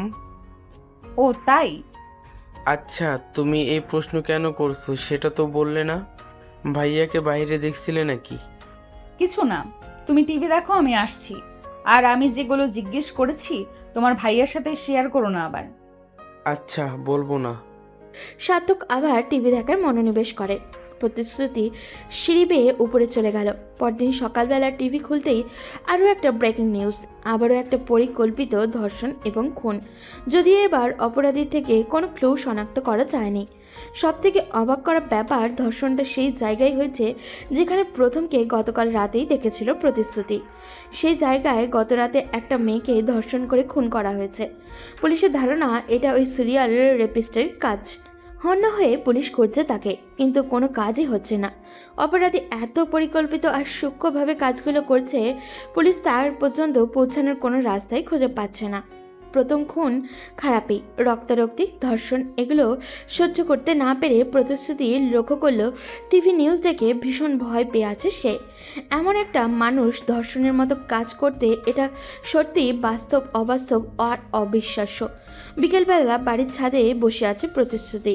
ও তাই? আচ্ছা, তুমি এই প্রশ্ন কেন করছো সেটা তো বললে না। ভাইয়াকে বাইরে দেখছিলে নাকি? কিছু না, তুমি টিভি দেখো, আমি আসছি। আর আমি যেগুলো জিজ্ঞেস করেছি তোমার ভাইয়ার সাথে শেয়ার করো না আবার। আচ্ছা, বলবো না। সার্থক আবার টিভি দেখার মনোনিবেশ করে। প্রতিশ্রুতি সিঁড়ি বেয়ে উপরে চলে গেল। পরদিন সকালবেলা টিভি খুলতেই আরও একটা ব্রেকিং নিউজ, আবারও একটা পরিকল্পিত ধর্ষণ এবং খুন। যদিও এবার অপরাধীর থেকে কোনো ক্লু শনাক্ত করা যায়নি। সবথেকে অবাক করা ব্যাপার, ধর্ষণটা সেই জায়গায় হয়েছে যেখানে প্রথমকে গতকাল রাতেই দেখেছিল প্রতিশ্রুতি। সেই জায়গায় গত রাতে একটা মেয়েকে ধর্ষণ করে খুন করা হয়েছে। পুলিশের ধারণা এটা ওই সিরিয়াল রেপিস্টের কাজ। হন্য হয়ে পুলিশ করছে তাকে, কিন্তু কোনো কাজই হচ্ছে না। অপরাধী এত পরিকল্পিত আর সূক্ষ্মভাবে কাজগুলো করছে, পুলিশ তার পর্যন্ত পৌঁছানোর কোনো রাস্তাই খুঁজে পাচ্ছে না। প্রথম খুন খারাপই, রক্তারক্তি, ধর্ষণ এগুলো সহ্য করতে না পেরে প্রতিশ্রুতি লক্ষ্য করলো টিভি নিউজ দেখে ভীষণ ভয় পেয়ে আছে সে। এমন একটা মানুষ ধর্ষণের মতো কাজ করতে, এটা সত্যি বাস্তব, অবাস্তব আর অবিশ্বাস্য। বিকেলবেলা বাড়ির ছাদে বসে আছে প্রতিশ্রুতি।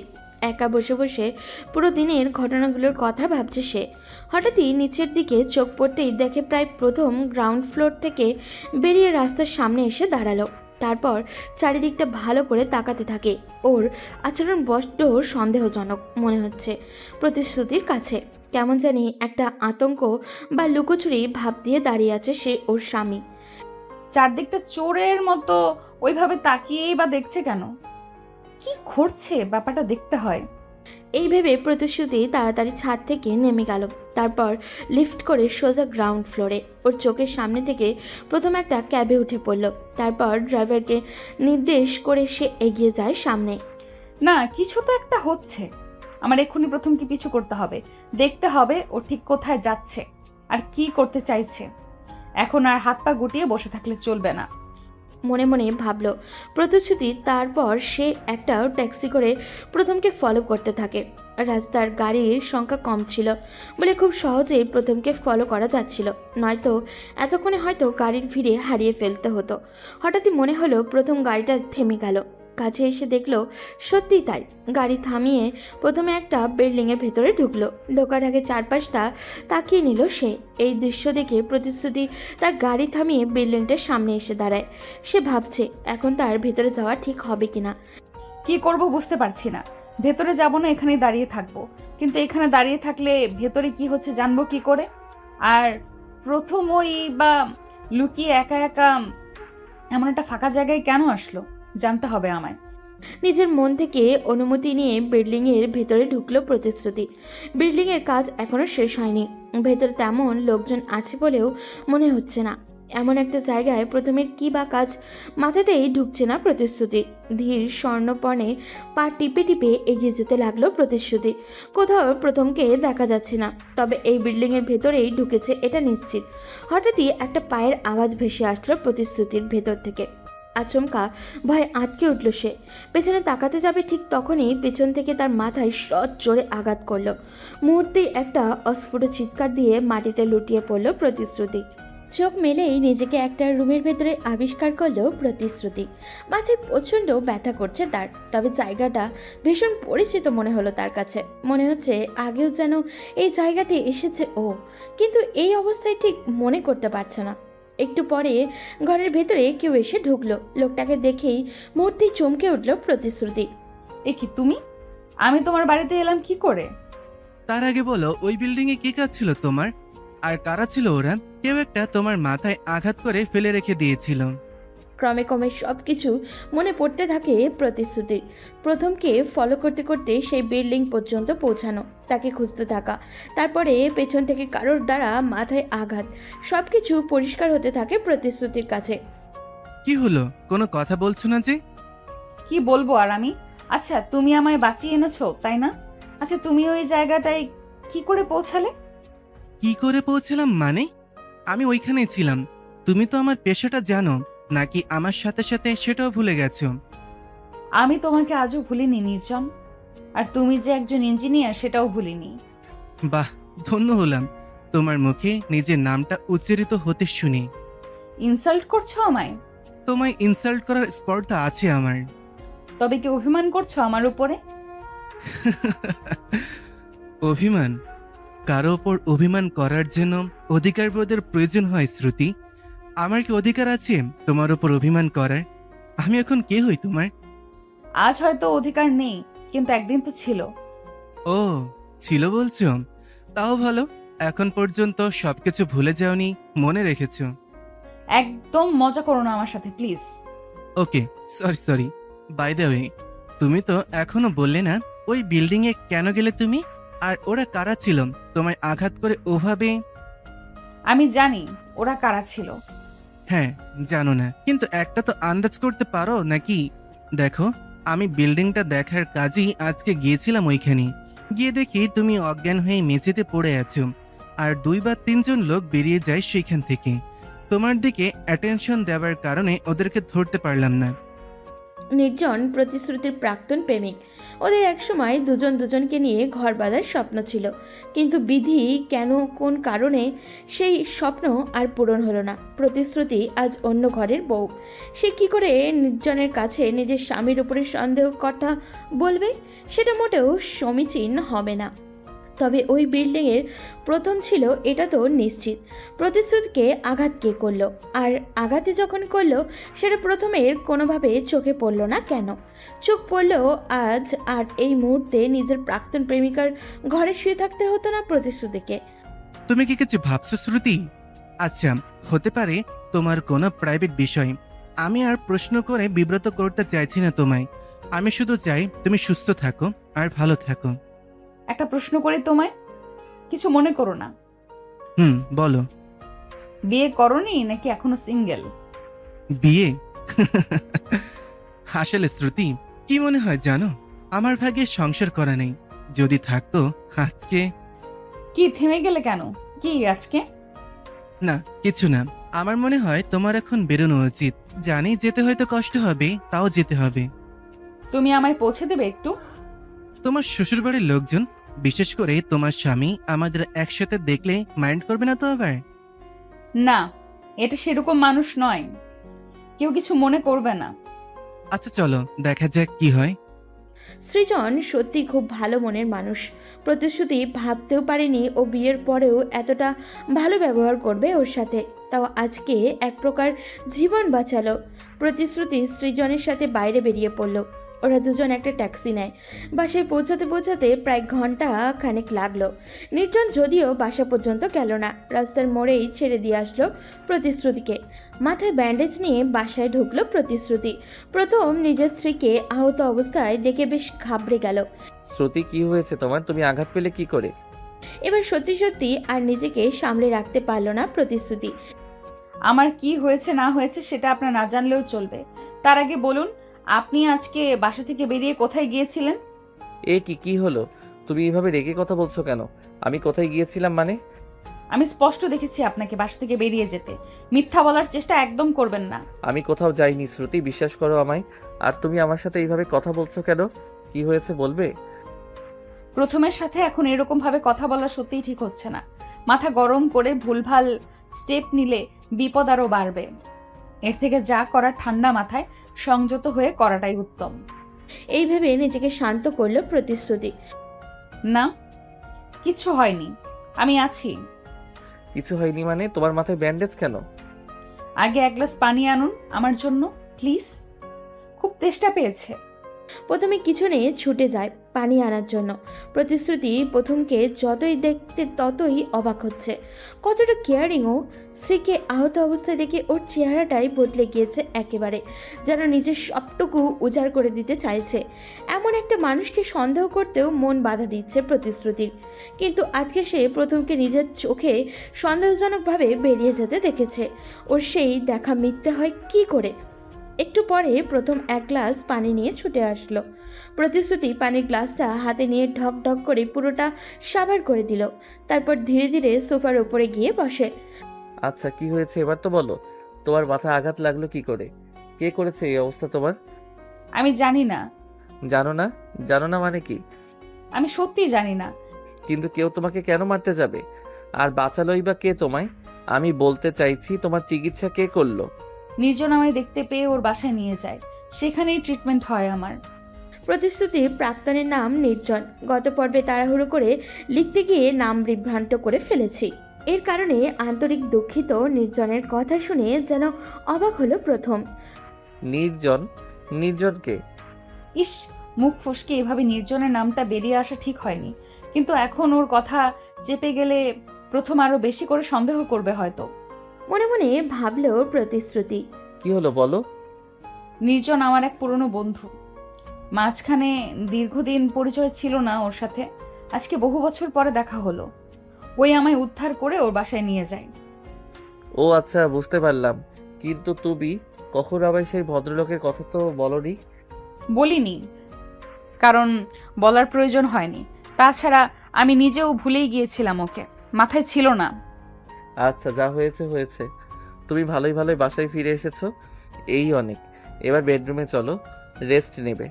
একা বসে বসে পুরো দিনের ঘটনাগুলোর কথা ভাবছে সে। হঠাৎই নিচের দিকে চোখ পড়তেই দেখে প্রায় প্রথম গ্রাউন্ড ফ্লোর থেকে বেরিয়ে রাস্তার সামনে এসে দাঁড়ালো। তারপর চারিদিকটা ভালো করে তাকাতে থাকে। ওর আচরণ বড্ড সন্দেহজনক মনে হচ্ছে প্রতিশ্রুতির কাছে। কেমন জানি একটা আতঙ্ক বা লুকোচুরি ভাব দিয়ে দাঁড়িয়ে আছে সে ওর স্বামী। চারদিকটা চোরের মতো ওইভাবে তাকিয়েই বা দেখছে কেন? কি ঘটছে ব্যাপারটা দেখতে হয়। এই ভেবে প্রতিশ্রুতি তাড়াতাড়ি ছাদ থেকে নেমে গেল। তারপর লিফট করে সোজা গ্রাউন্ড ফ্লোরে। ওর চোখের সামনে থেকে প্রথম একটা ক্যাবে উঠে পড়ল। তারপর ড্রাইভারকে নির্দেশ করে সে এগিয়ে যায় সামনে। না, কিছু তো একটা হচ্ছে। আমার এক্ষুনি প্রথম কি পিছু করতে হবে, দেখতে হবে ও ঠিক কোথায় যাচ্ছে আর কি করতে চাইছে। এখন আর হাত পা গুটিয়ে বসে থাকলে চলবে না। মনে মনে ভাবল প্রতিশ্রুতি। তারপর সে একটা ট্যাক্সি করে প্রথমকে ফলো করতে থাকে। রাস্তার গাড়ির সংখ্যা কম ছিল বলে খুব সহজেই প্রথমকে ফলো করা যাচ্ছিল, নয়তো এতক্ষণে হয়তো গাড়ির ভিড়ে হারিয়ে ফেলতে হতো। হঠাৎই মনে হলো প্রথম গাড়িটা থেমে গেল। কাছে এসে দেখলো সত্যিই তাই। গাড়ি থামিয়ে প্রথমে একটা বিল্ডিংয়ের ভেতরে ঢুকলো। ঢোকার আগে চারপাশটা তাকিয়ে নিল সে। এই দৃশ্য দেখে প্রতিশ্রুতি তার গাড়ি থামিয়ে বিল্ডিংটার সামনে এসে দাঁড়ায়। সে ভাবছে এখন তার ভেতরে যাওয়া ঠিক হবে কিনা। কি করব বুঝতে পারছি না। ভেতরে যাব না, এখানেই দাঁড়িয়ে থাকবো। কিন্তু এখানে দাঁড়িয়ে থাকলে ভেতরে কি হচ্ছে জানবো কি করে? আর প্রথম ওই বা লুকিয়ে একা একা এমন একটা ফাঁকা জায়গায় কেন আসলো জানতে হবে আমায়। নিজের মন থেকে অনুমতি নিয়ে বিল্ডিংয়ের ভেতরে ঢুকলো প্রতিশ্রুতি। বিল্ডিংয়ের কাজ এখনো শেষ হয়নি। ভেতরে তেমন লোকজন আছে বলেও মনে হচ্ছে না। এমন একটা জায়গায় প্রথমের কি বা কাজ মাথাতেই ঢুকছে না প্রতিশ্রুতি। ধীর স্বর্ণপর্ণে পা টিপে টিপে এগিয়ে যেতে লাগলো প্রতিশ্রুতি। কোথাও প্রথমকে দেখা যাচ্ছে না, তবে এই বিল্ডিংয়ের ভেতরেই ঢুকেছে এটা নিশ্চিত। হঠাৎই একটা পায়ের আওয়াজ ভেসে আসলো প্রতিশ্রুতির ভেতর থেকে। আচমকা ভয় আটকে উঠল সে। পেছনে তাকাতে যাবে ঠিক তখনই পেছন থেকে তার মাথায় জোরে আঘাত করলো। মুহূর্তেই একটা অস্ফুট চিৎকার দিয়ে মাটিতে লুটিয়ে পড়ল প্রতিশ্রুতি। চোখ মেলেই নিজেকে একটা রুমের ভেতরে আবিষ্কার করলো প্রতিশ্রুতি। মাথায় প্রচণ্ড ব্যথা করছে তার, তবে জায়গাটা ভীষণ পরিচিত মনে হলো তার কাছে। মনে হচ্ছে আগেও যেন এই জায়গাতে এসেছে ও, কিন্তু এই অবস্থায় ঠিক মনে করতে পারছে না। একটু পরে ঘরের ভেতরে কেউ এসে ঢুকলো। লোকটাকে দেখেই মুহূর্তেই চমকে উঠল প্রতিশ্রুতি। এ কি তুমি? আমি তোমার বাড়িতে এলাম কি করে? তার আগে বলো, ওই বিল্ডিং এ কি কাজ ছিল তোমার? আর কারা ছিল ওরা? কেউ একটা তোমার মাথায় আঘাত করে ফেলে রেখে দিয়েছিল। ক্রমে ক্রমে সব কিছু মনে পড়তে থাকে প্রতিশ্রুতির। প্রথমকে ফলো করতে করতে সেই বিল্ডিং পর্যন্ত পৌঁছানো, তাকে খুঁজতে থাকা, তারপরে পেছন থেকে কারোর দ্বারা মাথায় আঘাত, সব কিছু পরিষ্কার হতে থাকে প্রতিশ্রুতির কাছে। কি হলো, কোনো কথা বলছো না যে? কি বলবো আর আমি? আচ্ছা, তুমি আমায় বাঁচিয়ে এনেছো, তাই না? আচ্ছা, তুমি ওই জায়গাটায় কি করে পৌঁছালে? কি করে পৌঁছলাম মানে? আমি ওইখানেই ছিলাম। তুমি তো আমার পেশাটা জানো, নাকি আমার সাথে সাথে সেটাও ভুলে গেছো? আমি তোমাকে আজও ভুলিনি নির্জন। আর তুমি যে একজন ইঞ্জিনিয়ার সেটাও ভুলিনি। বাহ, ধন্য হলাম তোমার মুখে নিজের নামটা উচ্চারিত হতে শুনে। ইনসাল্ট করছো আমায়? তোমায় ইনসাল্ট করার স্পর্ধা আছে আমার। তবে কি অভিমান করছো আমার উপরে? অভিমান? কারো ওপর অভিমান করার জন্য অধিকারবোধের প্রয়োজন হয় শ্রুতি। আমার কি অধিকার আছে তোমার ওপর অভিমান করার? আমি এখন কে হই তোমার? আজ হয়তো অধিকার নেই, কিন্তু একদিন তো ছিল। ও, ছিল বলছো? তাও ভালো, এখন পর্যন্ত সবকিছু ভুলে যাওনি, মনে রেখেছো। একদম মজা করো না আমার সাথে, please. Okay, sorry. By the way, তুমি তো এখনো বললে না ওই বিল্ডিং এ কেন গেলে তুমি? আর ওরা কারা ছিল তোমায় আঘাত করে ওভাবে? আমি জানি ওরা কারা ছিল। হ্যাঁ, জানো না, কিন্তু একটা তো আন্দাজ করতে পারো নাকি? দেখো, আমি বিল্ডিংটা দেখার কাজেই আজকে গিয়েছিলাম ওইখানে। গিয়ে দেখি তুমি অজ্ঞান হয়ে মেঝেতে পড়ে আছো, আর 2 বা 3 জন লোক বেরিয়ে যায় সেইখান থেকে। তোমার দিকে অ্যাটেনশন দেওয়ার কারণে ওদেরকে ধরতে পারলাম না। নির্জন প্রতিশ্রুতির প্রাক্তন প্রেমিক। ওদের একসময় দুজন দুজনকে নিয়ে ঘর বাঁধার স্বপ্ন ছিল, কিন্তু বিধি কেন কোন কারণে সেই স্বপ্ন আর পূরণ হলো না। প্রতিশ্রুতি আজ অন্য ঘরের বউ। সে কি করে নির্জনের কাছে নিজের স্বামীর উপরে সন্দেহ কথা বলবে? সেটা মোটেও সমীচীন হবে না। তবে ওই বিল্ডিংয়ের প্রথম ছিল এটা তো নিশ্চিত। প্রতিশ্রুতিকে আঘাত কে করলো, আর আঘাতে যখন করলো সেটা প্রথমের কোনোভাবে চোখে পড়লো না কেন? চোখ পড়লেও আজ আর এই মুহূর্তে নিজের প্রাক্তন প্রেমিকার ঘরে শুয়ে থাকতে হতো না প্রতিশ্রুতিকে। তুমি কি কিছু ভাবছো শ্রুতি? আচ্ছা, হতে পারে তোমার কোনো প্রাইভেট বিষয়। আমি আর প্রশ্ন করে বিব্রত করতে চাইছি না তোমায়। আমি শুধু চাই তুমি সুস্থ থাকো আর ভালো থাকো। একটা প্রশ্ন করি তোমায়, কিছু মনে করো না। বলো। বিয়ে করনি নাকি এখনো সিঙ্গেল? বিয়ে? আসলে শ্রুতি, কি মনে হয় জানো, আমার ভাগ্যে সংসার করা নেই। যদি থাকতো আজকে। কি থেমে গেলে কেন? কি আজকে? না, কিছু না। আমার মনে হয় তোমার এখন বেরোনো উচিত। জানি যেতে হয়তো কষ্ট হবে, তাও যেতে হবে। তুমি আমায় পৌঁছে দেবে একটু? তোমার শ্বশুরবাড়ির লোকজন, বিশেষ করে তোমার স্বামী আমাদের একসাথে দেখলে মাইন্ড করবে না তো আবার? না, এটা সেরকম মানুষ নয়, কেউ কিছু মনে করবে না। আচ্ছা চলো দেখা যাক কি হয়। সৃজন সত্যি খুব ভালো মনের মানুষ। প্রতিশ্রুতি ভাবতেও পারেনি ও বিয়ের পরেও এতটা ভালো ব্যবহার করবে ওর সাথে। তাও আজকে এক প্রকার জীবন বাঁচালো। প্রতিশ্রুতি সৃজনের সাথে বাইরে বেরিয়ে পড়ল। ওরা দুজন একটা ট্যাক্সি নেয়। বাসায় পৌঁছাতে পৌঁছাতে প্রায় ঘন্টা খানেক লাগলো। নির্জন যদিও বাসা পর্যন্ত গেল না, রাস্তার মোড়েই ছেড়ে দিয়ে আসলো প্রতিশ্রুতিকে। মাথায় ব্যান্ডেজ নিয়ে বাসায় ঢুকলো প্রতিশ্রুতি। প্রথম নিজের স্ত্রীকে আহত অবস্থায় দেখে বেশ ঘাবড়ে গেল। শ্রুতি, কি হয়েছে তোমার? তুমি আঘাত পেলে কি করে? এবার সত্যি সত্যি আর নিজেকে সামলে রাখতে পারল না প্রতিশ্রুতি। আমার কি হয়েছে না হয়েছে সেটা আপনার না জানলেও চলবে। তার আগে বলুন, আপনি আজকে বাসা থেকে বেরিয়ে কোথায় গিয়েছিলেন? এ কি হলো? তুমি এভাবে রেগে কথা বলছো কেন? আমি কোথায় গিয়েছিলাম মানে? আমি স্পষ্ট দেখেছি আপনাকে বাসা থেকে বেরিয়ে যেতে। মিথ্যা বলার চেষ্টা একদম করবেন না। আমি কোথাও যাইনি শ্রুতি, বিশ্বাস করো আমায়। আর তুমি আমার সাথে এইভাবে কথা বলছো কেন? কি হয়েছে বলবে? প্রথমের সাথে এখন এরকম ভাবে কথা বলা সত্যিই ঠিক হচ্ছে না। মাথা গরম করে ভুলভাল স্টেপ নিলে বিপদ আরও বাড়বে। এর থেকে যা করা ঠান্ডা মাথায় সংযত হয়ে করাটাই উত্তম। এই ভেবে নিজেকে শান্ত করলো প্রতিশ্রুতি। না, কিচ্ছু হয়নি, আমি আছি। কিছু হয়নি মানে? তোমার মাথায় ব্যান্ডেজ কেন? আগে এক গ্লাস পানি আনুন আমার জন্য, প্লিজ। খুব তেষ্টা পেয়েছে। প্রথমে কিছু নিয়ে ছুটে যায় পানি আনার জন্য। প্রতিশ্রুতি প্রথমকে যতই দেখতে ততই অবাক হচ্ছে। কতটা কেয়ারিং ও! স্ত্রীকে আহত অবস্থায় দেখে ওর চেহারাটাই বদলে গিয়েছে একেবারে, যেন নিজের সবটুকু উজাড় করে দিতে চাইছে। এমন একটা মানুষকে সন্দেহ করতেও মন বাধা দিচ্ছে প্রতিশ্রুতির। কিন্তু আজকে সে প্রথমকে নিজের চোখে সন্দেহজনকভাবে বেরিয়ে যেতে দেখেছে। ওর সেই দেখা মিথ্যে হয় কি করে? একটু পরে প্রথম এক গ্লাস পানি নিয়ে ছুটে আসলো। প্রতিশ্রুতি পানির গ্লাসটা হাতে নিয়ে ঢক ঢক করে পুরোটা সাবার করে দিল। তারপর ধীরে ধীরে সোফার উপরে গিয়ে বসে। আচ্ছা, কি হয়েছে এবার তো বলো। তোমার মাথায় আঘাত লাগলো কি করে? কে করেছে এই অবস্থা তোমার? আমি জানি না। জানো না? জানো না মানে কি? আমি সত্যিই জানি না। কিন্তু কেউ তোমাকে কেন মারতে যাবে? আর বাঁচালোই বা কে তোমায়? আমি বলতে চাইছি, তোমার চিকিৎসা কে করলো? নির্জন আমায় দেখতে পেয়ে ওর বাসায় নিয়ে যায়, সেখানেই ট্রিটমেন্ট হয় আমার। প্রতিশ্রুতির প্রাক্তনের নাম নির্জন। গত পর্বে তাড়াহুড়ো করে লিখতে গিয়ে নাম বিভ্রান্ত করে ফেলেছি। এর কারণে আন্তরিক দুঃখিত। নির্জনের কথা শুনে যেন অবাক হলো প্রথম। নির্জন? নির্জনকে? ইস, মুখ ফসকে এভাবে নির্জনের নামটা বেরিয়ে আসা ঠিক হয়নি, কিন্তু এখন ওর কথা চেপে গেলে প্রথম আরো বেশি করে সন্দেহ করবে হয়তো। মনে মনে ভাবলো প্রতিশ্রুতি। কি হলো বলো? নির্জন আমার এক পুরনো বন্ধু। মাঝখানে দীর্ঘদিন পরিচয় ছিল না ওর সাথে। আজকে বহু বছর পরে দেখা হলো। ওই আমায় উদ্ধার করে ওর বাসায় নিয়ে যায়। ও আচ্ছা, বুঝতে পারলাম। কিন্তু তুমি কখন আবার সেই ভদ্রলোকের কথা তো বলনি? বলিনি, কারণ বলার প্রয়োজন হয়নি। তাছাড়া আমি নিজেও ভুলেই গিয়েছিলাম, ওকে মাথায় ছিল না। আচ্ছা, যা হয়েছে হয়েছে। তুমি ভালোই ভালোই বাসায় ফিরে এসেছো, এই অনেক। এবার বেডরুমে চলো, রেস্ট নেবে।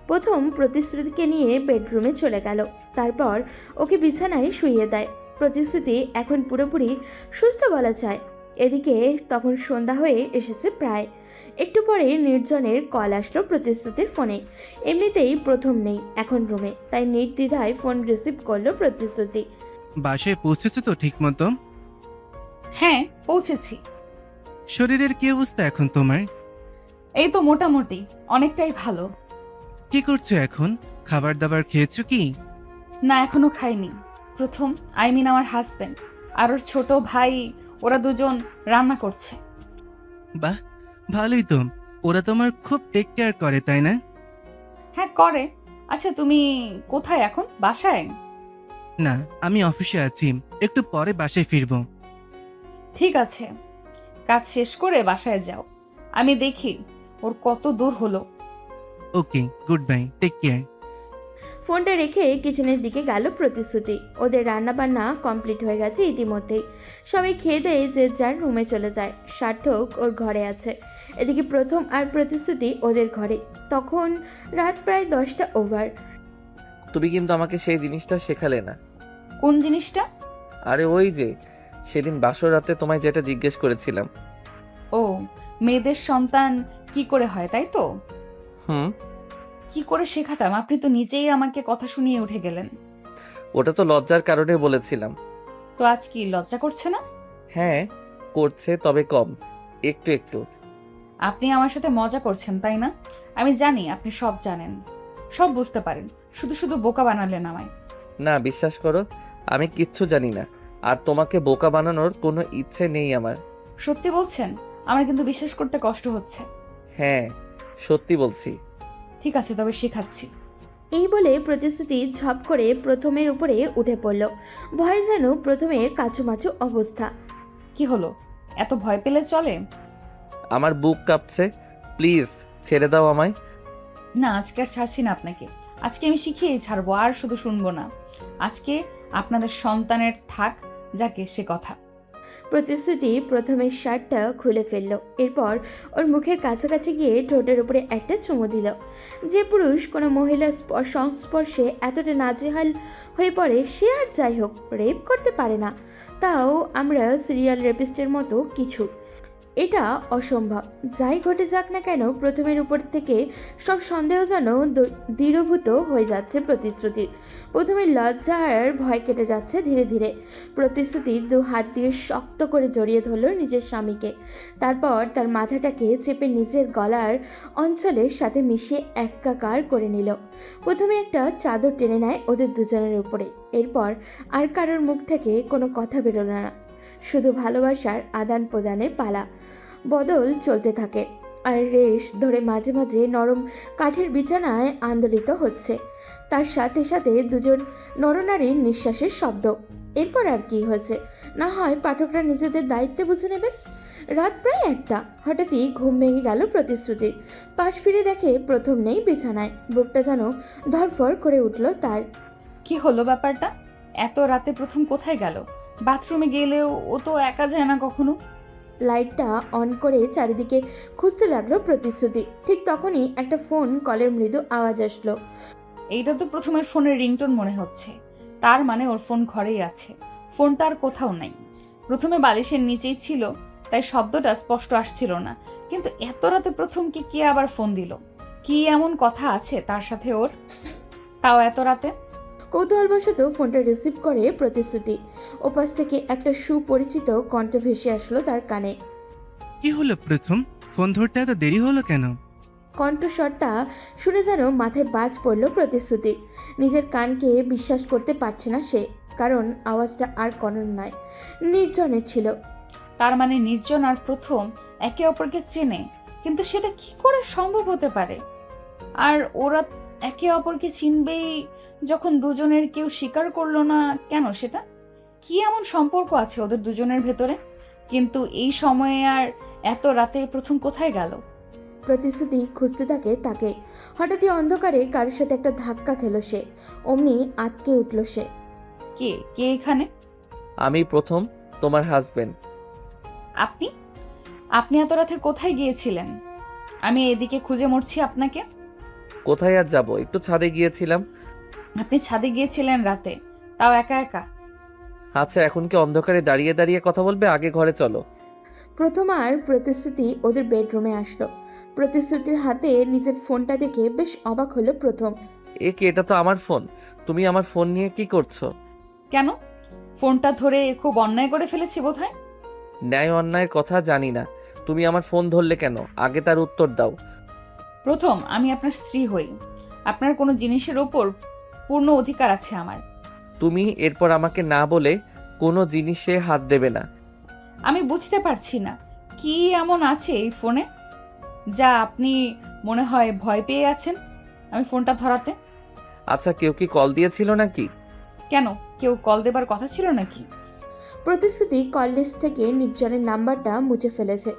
প্রথম প্রতিশ্রুতিকে নিয়ে বেডরুমে চলে গেল। তারপর ওকে বিছানায় শুইয়ে দেয়। প্রতিশ্রুতি এখন পুরোপুরি সুস্থ বলা যায়। এদিকে তখন সন্ধ্যা হয়ে এসেছে প্রায়। একটু পরে নির্জনের কল আসলো প্রতিশ্রুতির ফোনে। এমনিতেই প্রথম নেই এখন রুমে, তাই নির্দ্বিধায় ফোন রিসিভ করলো প্রতিশ্রুতি। বাসায় পৌঁছেছো তো ঠিক মতো? হ্যাঁ, পৌঁছেছি। শরীরের কি অবস্থা এখন তোমার? এই তো মোটামুটি, অনেকটাই ভালো। কি করছো এখন? খাবার দাবার খেয়েছো কি? না, এখনো খাইনি। প্রথম, আমার হাজবেন্ড আর ওর ছোট ভাই, ওরা দুজন রান্না করছে। বাহ, ভালোই তো। ওরা তোমার খুব টেক কেয়ার করে, তাই না? হ্যাঁ, করে। আচ্ছা, তুমি কোথায় এখন? বাসায়? না, আমি অফিসে আছি, একটু পরে বাসায় ফিরবো। ঠিক আছে, কাজ শেষ করে বাসায় যাও। আমি দেখি ওর কত দূর হলো। ওকে, গুড বাই, টেক কেয়ার। ফোনটা রেখে কিচেনের দিকে গেল প্রতিশ্রুতি। ওদের রান্নাবান্না কমপ্লিট হয়ে গেছে ইতিমধ্যেই। সবাই খেয়ে দিয়ে যে যার রুমে চলে যায়। সার্থক ওর ঘরে আছে। এদিকে প্রথম আর প্রতিশ্রুতি ওদের ঘরে। তখন রাত প্রায় 10টা ওভার। তুমি কিন্তু আমাকে সেই জিনিসটা শেখালে না। কোন জিনিসটা? আরে ওই যে সেদিন বাসর রাতে তোমায় যেটা জিজ্ঞেস করেছিলাম। ও, মেয়েদের সন্তান কি করে হয়, তাই তো? হুম। কি করে শেখাতাম, আপনি তো নিজেই আমাকে কথা শুনিয়ে উঠে গেলেন। ওটা তো লজ্জার কারণে বলেছিলাম। তো আজ কি লজ্জা করছে না? হ্যাঁ, করছে, তবে কম, একটু একটু। আপনি আমার সাথে মজা করছেন, তাই না? আমি জানি আপনি সব জানেন, সব বুঝতে পারেন, শুধু শুধু বোকা বানালেন আমায়। না, বিশ্বাস করো, আমি কিচ্ছু জানি না। আর তোমাকে বোকা বানানোর কোনো ইচ্ছে নেই আমার। সত্যি বলছেন? আমার কিন্তু বিশ্বাস করতে কষ্ট হচ্ছে। হ্যাঁ, সত্যি বলছি। ঠিক আছে, তবে শেখাচ্ছি। এই বলে প্রতিশ্রুতি ঝপ করে প্রথমের উপরে উঠে পড়ল। ভয় যেন প্রথমের কাছুমাছু অবস্থা। কি হলো, এত ভয় পেলে চলে? আমার বুক কাঁপছে, প্লিজ ছেড়ে দাও আমায়। না, আজকে আর ছাড়ছি না আপনাকে। আজকে আমি শিখিয়েই ছাড়বো, আর শুধু শুনবো না। আজকে আপনাদের সন্তানের থাক যাকে, সে কথা। প্রতিশ্রুতি প্রথমে শার্টটা খুলে ফেলল। এরপর ওর মুখের কাছাকাছি গিয়ে ঠোঁটের উপরে একটা চুমু দিল। যে পুরুষ কোনো মহিলার সংস্পর্শে এতটা নাজেহাল হয়ে পড়ে, সে আর যাই হোক রেপ করতে পারে না। তাও আমরা সিরিয়াল রেপিস্টের মতো কিছু। এটা অসম্ভব। যাই ঘটে যাক না কেন, প্রথমের উপর থেকে সব সন্দেহ যেন দৃঢ়ভূত হয়ে যাচ্ছে প্রতিশ্রুতির। প্রথমে লজ্জা আর ভয় কেটে যাচ্ছে ধীরে ধীরে। প্রতিশ্রুতি 2 হাত দিয়ে শক্ত করে জড়িয়ে ধরল নিজের স্বামীকে। তারপর তার মাথাটাকে চেপে নিজের গলার অঞ্চলের সাথে মিশিয়ে একাকার করে নিল। প্রথমে একটা চাদর টেনে নেয় ওদের দুজনের উপরে। এরপর আর কারোর মুখ থেকে কোনো কথা বেরোলো না, শুধু ভালোবাসার আদান প্রদানের পালা বদল চলতে থাকে। আর রেশ ধরে মাঝে মাঝে নরম কাঠের বিছানায় আন্দোলিত হচ্ছে। তার সাথে সাথে দুজন নরনারীর নিঃশ্বাসের শব্দ। এরপর আর কি হয়েছে না হয় পাঠকরা নিজেদের দায়িত্বে বুঝে নেবেন। রাত প্রায় 1টা। হঠাৎই ঘুম ভেঙে গেল প্রতিশ্রুতির। পাশ ফিরে দেখে প্রথম নেই বিছানায়। বুকটা যেন ধরফর করে উঠল তার। কি হলো ব্যাপারটা? এত রাতে প্রথম কোথায় গেল? বাথরুমে গেলেও ও তো একা যায় না কখনো। লাইটটা অন করে চারিদিকে খুঁজতে লাগলো প্রতিশ্রুতি। ঠিক তখনই একটা ফোন কলের মৃদু আওয়াজ আসলো। এইটা তো প্রথমের ফোনের রিংটোন মনে হচ্ছে। তার মানে ওর ফোন ঘরেই আছে, ফোনটা আর কোথাও নাই। প্রথমে বালিশের নিচেই ছিল, তাই শব্দটা স্পষ্ট আসছিল না। কিন্তু এত রাতে প্রথমকে কে আবার ফোন দিল? কি এমন কথা আছে তার সাথে ওর, তাও এত রাতে? কৌতূহলবশত ফোনটা রিসিভ করে প্রতিশ্রুতি। ওপাশ থেকে একটা সুপরিচিত কণ্ঠ ভেসে আসলো তার কানে। কি হলো প্রথম, ফোন ধরতে এত দেরি হলো কেন? কণ্ঠস্বরটা শুনে যেন মাথায় বাজ পড়ল প্রতিশ্রুতির। নিজের কানকে বিশ্বাস করতে পারছে না সে, কারণ আওয়াজটা আর কনন নয়, নির্জনের ছিল। তার মানে নির্জন আর প্রথম একে অপরকে চেনে, কিন্তু সেটা কি করে সম্ভব হতে পারে? আর ওরা একে অপরকে চিনবেই যখন দুজনের কেউ স্বীকার করলো না কেন, সেটা কি এমন সম্পর্ক আছে ওদের দুজনের ভেতরে? কিন্তু এই সময়ে আর এত রাতে প্রথম কোথায় গেল? প্রতিশ্রুতি খুঁজতে থাকে তাকে। হঠাৎই অন্ধকারে কারোর সাথে একটা ধাক্কা খেলো সে। অমনি আটকে উঠল সে। কে কে এখানে? আমি প্রথম, তোমার হাজবেন্ড। আপনি আপনি এত রাতে কোথায় গিয়েছিলেন? আমি এদিকে খুঁজে মরছি আপনাকে। কোথায় আর যাব, একটু ছাদে গিয়েছিলাম। আপনি ছাদে গিয়েছিলেন রাতে, তাও একা একা? আচ্ছা, এখন কি অন্ধকারে দাঁড়িয়ে দাঁড়িয়ে কথা বলবে? আগে ঘরে চলো। প্রথম আর প্রতিশ্রুতি ওদের বেডরুমে আসলো। প্রতিশ্রুতির হাতে নিজের ফোনটা দেখে বেশ অবাক হলো প্রথম। এ কি, এটা তো আমার ফোন। তুমি আমার ফোন নিয়ে কি করছো? কেন? ফোনটা ধরে খুব অন্যায় করে ফেলেছি বোধহয়। ন্যায় অন্যায়ের কথা জানি না, তুমি আমার ফোন ধরলে কেন? আগে তার উত্তর দাও। প্রথম, আমি আপনার স্ত্রী হই, আপনার কোনো জিনিসের ওপর পূর্ণ অধিকার আছে আমার। তুমি এরপর আমাকে না বলে কোনো জিনিসে হাত দেবে না। আমি বুঝতে পারছি না কি এমন আছে এই ফোনে যা আপনি মনে হয় ভয় পেয়ে আছেন আমি ফোনটা ধরাতে। আচ্ছা, কেউ কি কল দিয়েছিল নাকি? কেন, কেউ কল দেবার কথা ছিল নাকি? প্রতিশ্রুতি কল লিস্ট থেকে নির্জনের নাম্বারটা মুছে ফেলেছে,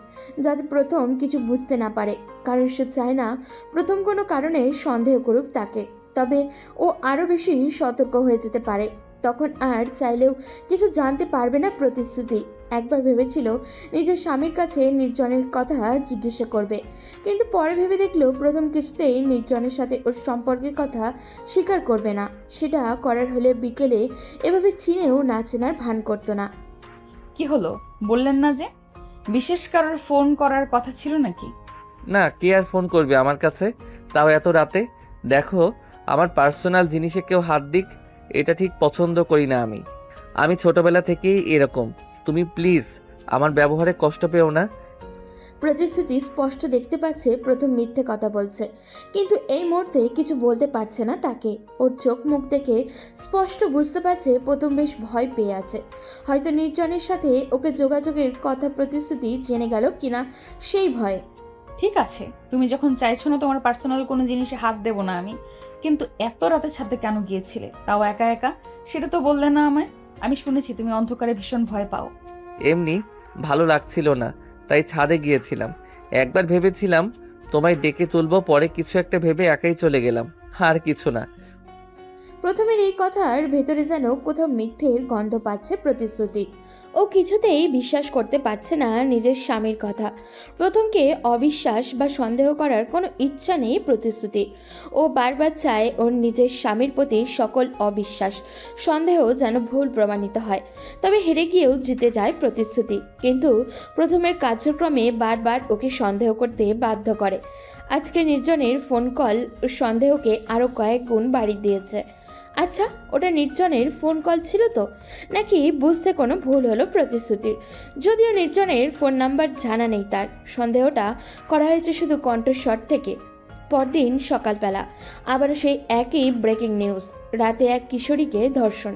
যাতে প্রথম কিছু বুঝতে না পারে। কারণ সে চায় না প্রথম কোনো কারণে সন্দেহ করুক তাকে। তবে ও আরও বেশি সতর্ক হয়ে যেতে পারে। তখন আর চাইলেও কিছু জানতে পারবে না প্রতিশ্রুতি। একবার ভেবেছিল নিজের স্বামীর কাছে নির্জনের কথা জিজ্ঞাসা করবে, কিন্তু পরে ভেবে দেখলো প্রথম কিছুতেই নির্জনের সাথে ওর সম্পর্কের কথা স্বীকার করবে না। সেটা করার হলে বিকেলে এভাবে চিনেও না চেনার ভান করতো না। কি হলো, বললেন না যে বিশেষ কারোর ফোন করার কথা ছিল নাকি? না, কে আর ফোন করবে আমার কাছে, তাও এত রাতে? দেখো, আমার পার্সোনাল জিনিসে কেউ হাত দিক, এটা ঠিক পছন্দ করি না আমি ছোটবেলা থেকেই এরকম। তুমি প্লিজ আমার ব্যবহারে কষ্ট পেও না। প্রতিশ্রুতি স্পষ্ট দেখতে পাচ্ছে প্রথম মিথ্যে কথা বলছে, কিন্তু এই মুহূর্তে কিছু বলতে পারছে না তাকে। ওর চোখ মুখ দেখে স্পষ্ট বুঝতে পারছে প্রথম বেশ ভয় পেয়ে আছে। হয়তো নির্জনের সাথে ওকে যোগাযোগের কথা প্রতিশ্রুতি জেনে গেল কিনা সেই ভয়ে। ঠিক আছে, তুমি যখন চাইছো না তোমার পার্সোনাল কোনো জিনিসে হাত দেবো না আমি, কিন্তু এত রাতে ছাদে কেন গিয়েছিলে, তাও একা একা? সেটা তো বললে না আমায়। আমি শুনেছি তুমি অন্ধকারে ভীষণ ভয় পাও। এমনি ভালো লাগছিল না, তাই ছাদে গিয়েছিলাম। একবার ভেবেছিলাম তোমায় ডেকে তুলবো, পরে কিছু একটা ভেবে একাই চলে গেলাম, আর কিছু না। প্রথমের এই কথার ভেতরে যেন কোথাও মিথ্যের গন্ধ পাচ্ছে প্রতিশ্রুতি। ও কিছুতেই বিশ্বাস করতে পারছে না নিজের স্বামীর কথা। প্রথমকে অবিশ্বাস বা সন্দেহ করার কোনো ইচ্ছা নেই প্রতিশ্রুতি। ও বারবার চায় ওর নিজের স্বামীর প্রতি সকল অবিশ্বাস, সন্দেহ যেন ভুল প্রমাণিত হয়। তবে হেরে গিয়েও জিতে যায় প্রতিশ্রুতি, কিন্তু প্রথমের কার্যক্রমে বারবার ওকে সন্দেহ করতে বাধ্য করে। আজকে নির্জনের ফোন কল সন্দেহকে আরও কয়েক গুণ বাড়িয়ে দিয়েছে। আচ্ছা, ওটা নির্জনের ফোন কল ছিল তো, নাকি বুঝতে কোনো ভুল হলো প্রতিশ্রুতির? যদিও নির্জনের ফোন নাম্বার জানা নেই তার, সন্দেহটা করা হয়েছে শুধু কণ্ঠস্বর থেকে। পরদিন সকালবেলা আবারও সেই একই ব্রেকিং নিউজ। রাতে এক কিশোরীকে ধর্ষণ।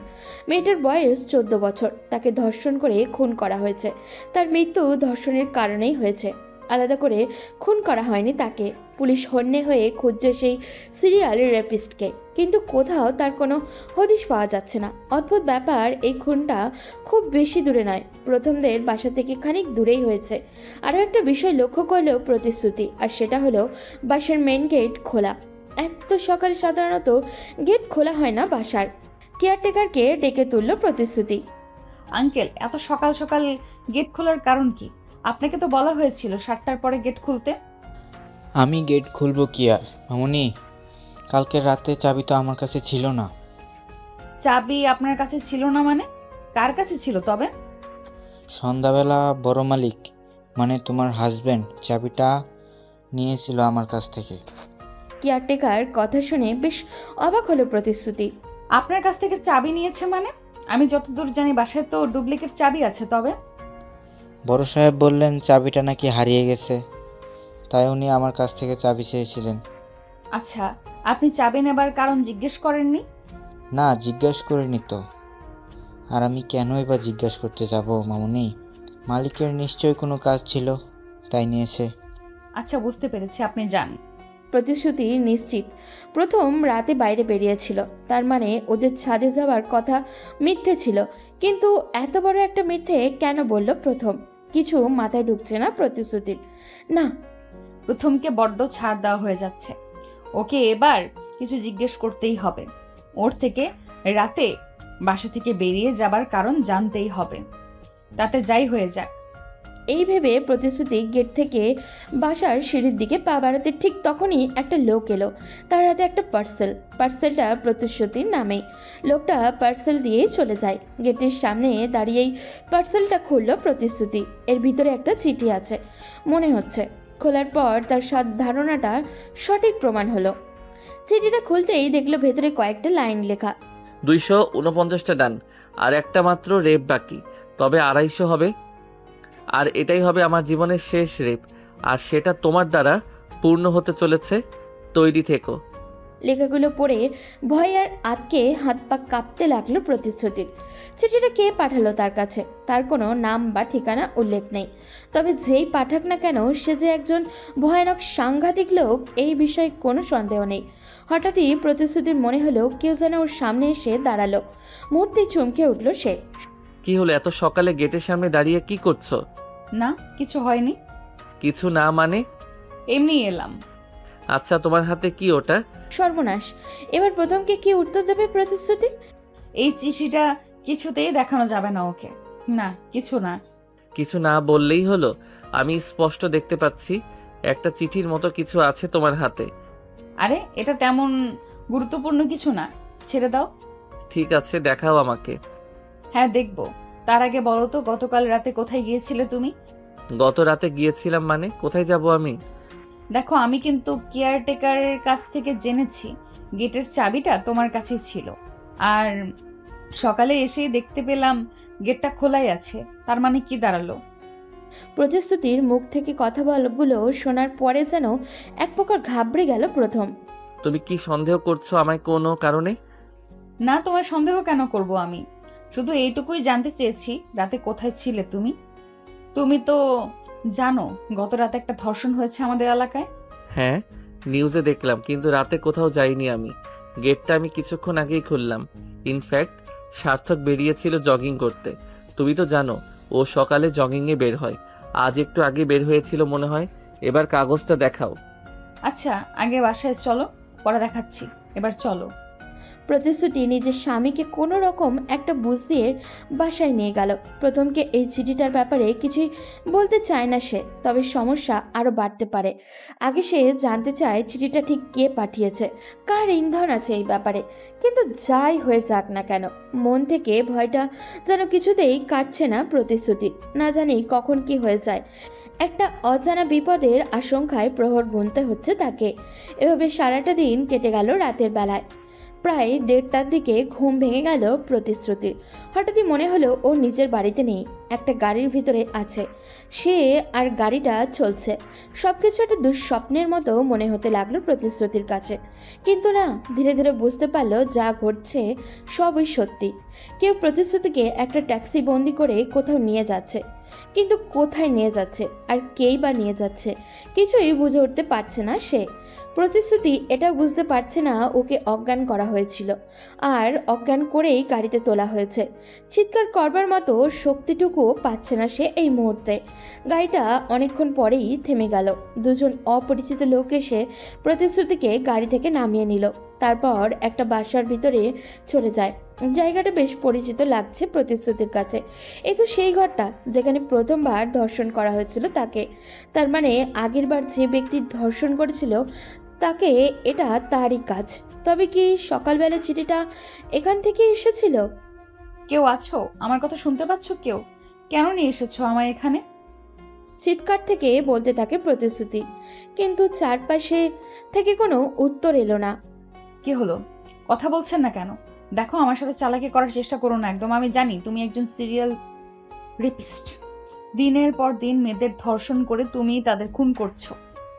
মেয়েটার বয়স 14 বছর। তাকে ধর্ষণ করে খুন করা হয়েছে। তার মৃত্যু ধর্ষণের কারণেই হয়েছে। আলাদা করে খুন করা হয়নি তাকে। পুলিশ হন্যে হয়ে খুঁজছে সেই সিরিয়াল রেপিস্টকে, কিন্তু কোথাও তার কোনো হদিশ পাওয়া যাচ্ছে না। অদ্ভুত ব্যাপার, এই খুনটা খুব বেশি দূরে নয়, প্রথমদের বাসা থেকে খানিক দূরেই হয়েছে। আরও একটা বিষয় লক্ষ্য করলেও প্রতিশ্রুতি, আর সেটা হলো বাসার মেন গেট খোলা। এত সকালে সাধারণত গেট খোলা হয় না বাসার। কেয়ারটেকারকে ডেকে তুলল প্রতিশ্রুতি। আঙ্কেল, এত সকাল সকাল গেট খোলার কারণ কি? আপনাকে তো বলা হয়েছিল 7টার পরে গেট খুলতে। আমি গেট খুলবো কি আর মামুনি, কালকে রাতে চাবি তো আমার কাছে ছিল না। চাবি আপনার কাছে ছিল না মানে? কার কাছে ছিল তবে? সন্ধ্যাবেলা বড় মালিক মানে তোমার হাজবেন্ড চাবিটা নিয়েছিল আমার কাছ থেকে। কেয়ারটেকার কথা শুনে বেশ অবাক হলো প্রতিশ্রুতি। আপনার কাছ থেকে চাবি নিয়েছে মানে? আমি যতদূর জানি বাসায় তো ডুপ্লিকেট চাবি আছে। তবে বড় সাহেব বললেন চাবিটা নাকি হারিয়ে গেছে, তাই উনি আমার কাছ থেকে চাবি চেয়েছিলেন। আচ্ছা, আপনি চাবি নেবার কারণ জিজ্ঞেস করেননি? না, জিজ্ঞেস করিনি তো। আর আমি কেনই বা জিজ্ঞেস করতে যাব মামুনি? মালিকের নিশ্চয়ই কোনো কাজ ছিল, তাই নিয়েছে। আচ্ছা, বুঝতে পেরেছি, আপনি যান। প্রতিশ্রুতি নিশ্চিত প্রথম রাতে বাইরে বেরিয়েছিল, তার মানে ওদের ছাদে যাওয়ার কথা মিথ্যে ছিল। কিন্তু এত বড় একটা মিথ্যে কেন বলল প্রথম? কিছু মাথায় ঢুকছে না প্রতিশ্রুতির। না, প্রথমকে বড্ড ছাড় দেওয়া হয়ে যাচ্ছে। ওকে এবার কিছু জিজ্ঞেস করতেই হবে। ওর থেকে রাতে বাসা থেকে বেরিয়ে যাবার কারণ জানতেই হবে, তাতে যাই হয়ে যাক। এই ভেবে প্রতিশ্রুতি গেট থেকে বাসার সিঁড়ির দিকে পা বাড়াতে ঠিক তখনই একটা লোক এলো। তার হাতে একটা পার্সেলটা প্রতিশ্রুতির নামেই। লোকটা পার্সেল দিয়েই চলে যায়। গেটের সামনে দাঁড়িয়েই পার্সেলটা খুলল প্রতিশ্রুতি। এর ভিতরে একটা চিঠি আছে মনে হচ্ছে। খোলার পর তার ধারণাটা সঠিক প্রমাণ হলো। চিঠিটা খুলতেই দেখলো ভেতরে কয়েকটা লাইন লেখা। 249টা ডান, আর একটা মাত্র রেপ বাকি, তবে 250 হবে। আর এটাই হবে আমার জীবনের শেষ রেপ, আর সেটা তোমার দ্বারা পূর্ণ হতে চলেছে। তৈরি থেকো। লেখাগুলো পড়ে ভয় আর আতকে হাত পা কাঁপতে লাগলো প্রতিশ্রুতির। চিঠিটা কে পাঠালো তার কাছে? তার কোনো নাম বা ঠিকানা উল্লেখ নেই। তবে যেই পাঠাক না কেন, সে যে একজন ভয়ানক সাংঘাতিক লোক এই বিষয়ে কোনো সন্দেহ নেই। হঠাৎই প্রতিশ্রুতির মনে হলো কেউ যেন ওর সামনে এসে দাঁড়ালো। মুহূর্তেই চমকে উঠল সে। কি হলো, এত সকালে গেটের সামনে দাঁড়িয়ে কি করছো? না, কিছু হয়নি। কিছু না মানে? এমনি এলাম। আচ্ছা, তোমার হাতে কি ওটা? সর্বনাশ, এবার প্রথমকে কি উত্তর দেবে প্রতিশ্রুতি? এই চিঠিটা কিছুতেই দেখানো যাবে না ওকে। না, কিছু না। কিছু না বললেই হলো? আমি স্পষ্ট দেখতে পাচ্ছি একটা চিঠির মতো কিছু আছে তোমার হাতে। আরে, এটা তেমন গুরুত্বপূর্ণ কিছু না, ছেড়ে দাও। ঠিক আছে, দেখাও আমাকে। হ্যাঁ, দেখবো। তার আগে বলো তো, গতকাল রাতে কোথায় গিয়েছিলে তুমি? গত রাতে গিয়েছিলাম মানে? কোথায় যাব আমি? দেখো, আমি কিন্তু কেয়ারটেকারের কাছ থেকে জেনেছি গেটের চাবিটা তোমার কাছেই ছিল। আর সকালে এসেই দেখতে পেলাম গেটটা খোলাই আছে। তার মানে কি দাঁড়ালো? প্রতিশ্রুতির মুখ থেকে কথাগুলো শোনার পরে যেন এক প্রকার ঘাবড়ে গেল প্রথম। তুমি কি সন্দেহ করছো আমায় কোনো কারণে? না, তোমার সন্দেহ কেন করব আমি? শুধু এইটুকুই জানতে চেয়েছি রাতে কোথায় ছিলে তুমি। তুমি তো জানো গত রাতে একটা ধর্ষণ হয়েছে আমাদের এলাকায়। হ্যাঁ, নিউজে দেখলাম, কিন্তু রাতে কোথাও যাইনি আমি। গেটটা আমি কিছুক্ষণ আগেই খুললাম। ইনফ্যাক্ট সার্থক বেরিয়েছিল জগিং করতে। তুমি তো জানো ও সকালে জগিংয়ে বের হয়। আজ একটু আগে বের হয়েছিল মনে হয়। এবার কাগজটা দেখাও। আচ্ছা, আগে বাসায় চলো, পরে দেখাচ্ছি। এবার চলো। প্রতিশ্রুতি নিজের স্বামীকে কোনো রকম একটা বুঝ দিয়ে বাসায় নিয়ে গেল। প্রথমকে এই চিঠিটার ব্যাপারে কিছুই বলতে চায় না সে, তবে সমস্যা আরও বাড়তে পারে। আগে সে জানতে চায় চিঠিটা ঠিক কে পাঠিয়েছে, কার ইন্ধন আছে এই ব্যাপারে। কিন্তু যাই হয়ে যাক না কেন, মন থেকে ভয়টা যেন কিছুতেই কাটছে না প্রতিশ্রুতির। না জানি কখন কি হয়ে যায়। একটা অজানা বিপদের আশঙ্কায় প্রহর গুনতে হচ্ছে তাকে। এভাবে সারাটা দিন কেটে গেল। রাতের বেলায় প্রায় 1:30টার দিকে ঘুম ভেঙে গেল প্রতিশ্রুতির। হঠাৎই মনে হলো ও নিজের বাড়িতে নেই, একটা গাড়ির ভিতরে আছে সে, আর গাড়িটা চলছে। সবকিছু একটা দুঃস্বপ্নের মতো মনে হতে লাগলো প্রতিশ্রুতির কাছে। কিন্তু না, ধীরে ধীরে বুঝতে পারলো যা ঘটছে সবই সত্যি। কেউ প্রতিশ্রুতিকে একটা ট্যাক্সি বন্দি করে কোথাও নিয়ে যাচ্ছে। কিন্তু কোথায় নিয়ে যাচ্ছে আর কেই বা নিয়ে যাচ্ছে কিছুই বুঝে উঠতে পারছে না সে। প্রতিশ্রুতি এটাও বুঝতে পারছে না ওকে অজ্ঞান করা হয়েছিল আর অজ্ঞান করেই গাড়িতে তোলা হয়েছে। চিৎকার করবার মতো শক্তিটুকুও পাচ্ছে না সে এই মুহূর্তে। গাড়িটা অনেকক্ষণ পরেই থেমে গেল। দুজন অপরিচিত লোক এসে প্রতিশ্রুতিকে গাড়ি থেকে নামিয়ে নিল, তারপর একটা বাসার ভিতরে চলে যায়। জায়গাটা বেশ পরিচিত লাগছে প্রতিশ্রুতির কাছে। এই তো সেই ঘরটা যেখানে প্রথমবার ধর্ষণ করা হয়েছিল তাকে। তার মানে আগেরবার যে ব্যক্তি ধর্ষণ করেছিল তাকে এটা তারই কাজ। তবে কি সকালবেলা চিঠিটা এখান থেকে এসেছিল? কেউ আছো? আমার কথা শুনতে পাচ্ছ কেউ? কেন নিয়ে এসেছো আমায় এখানে? চিৎকার থেকে বলতে থাকে প্রতিশ্রুতি, কিন্তু চারপাশে থেকে কোনো উত্তর এলো না। কি হলো? কথা বলছেন না কেন? দেখো, আমার সাথে চালাকি করার চেষ্টা করো না একদম। আমি জানি তুমি একজন সিরিয়াল রেপিস্ট। দিনের পর দিন মেয়েদের ধর্ষণ করে তুমি তাদের খুন করছো।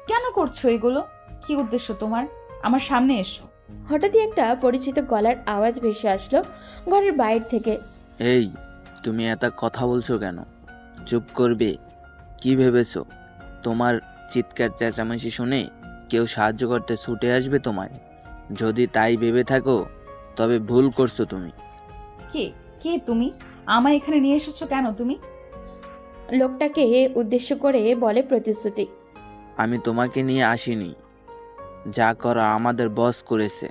কেন করছো এগুলো? কি উদ্দেশ্য তোমার? আমার সামনে এসো। হঠাৎই একটা পরিচিত গলার আওয়াজ ভেসে আসলো ঘরের বাইরে থেকে। এই, তুমি এত কথা বলছো কেন? চুপ করবে? কি ভেবেছো তোমার চিৎকার চেঁচামেচি শুনে কেউ সাহায্য করতে ছুটে আসবে তোমায়? যদি তাই ভেবে থাকো তবে ভুল করছো তুমি। কে কে তুমি? আমায় এখানে নিয়ে এসেছো কেন তুমি? লোকটাকে উদ্দেশ্য করে বলে প্রতিশ্রুতি। আমি তোমাকে নিয়ে আসিনি, যা করা আমাদের বস করেছে।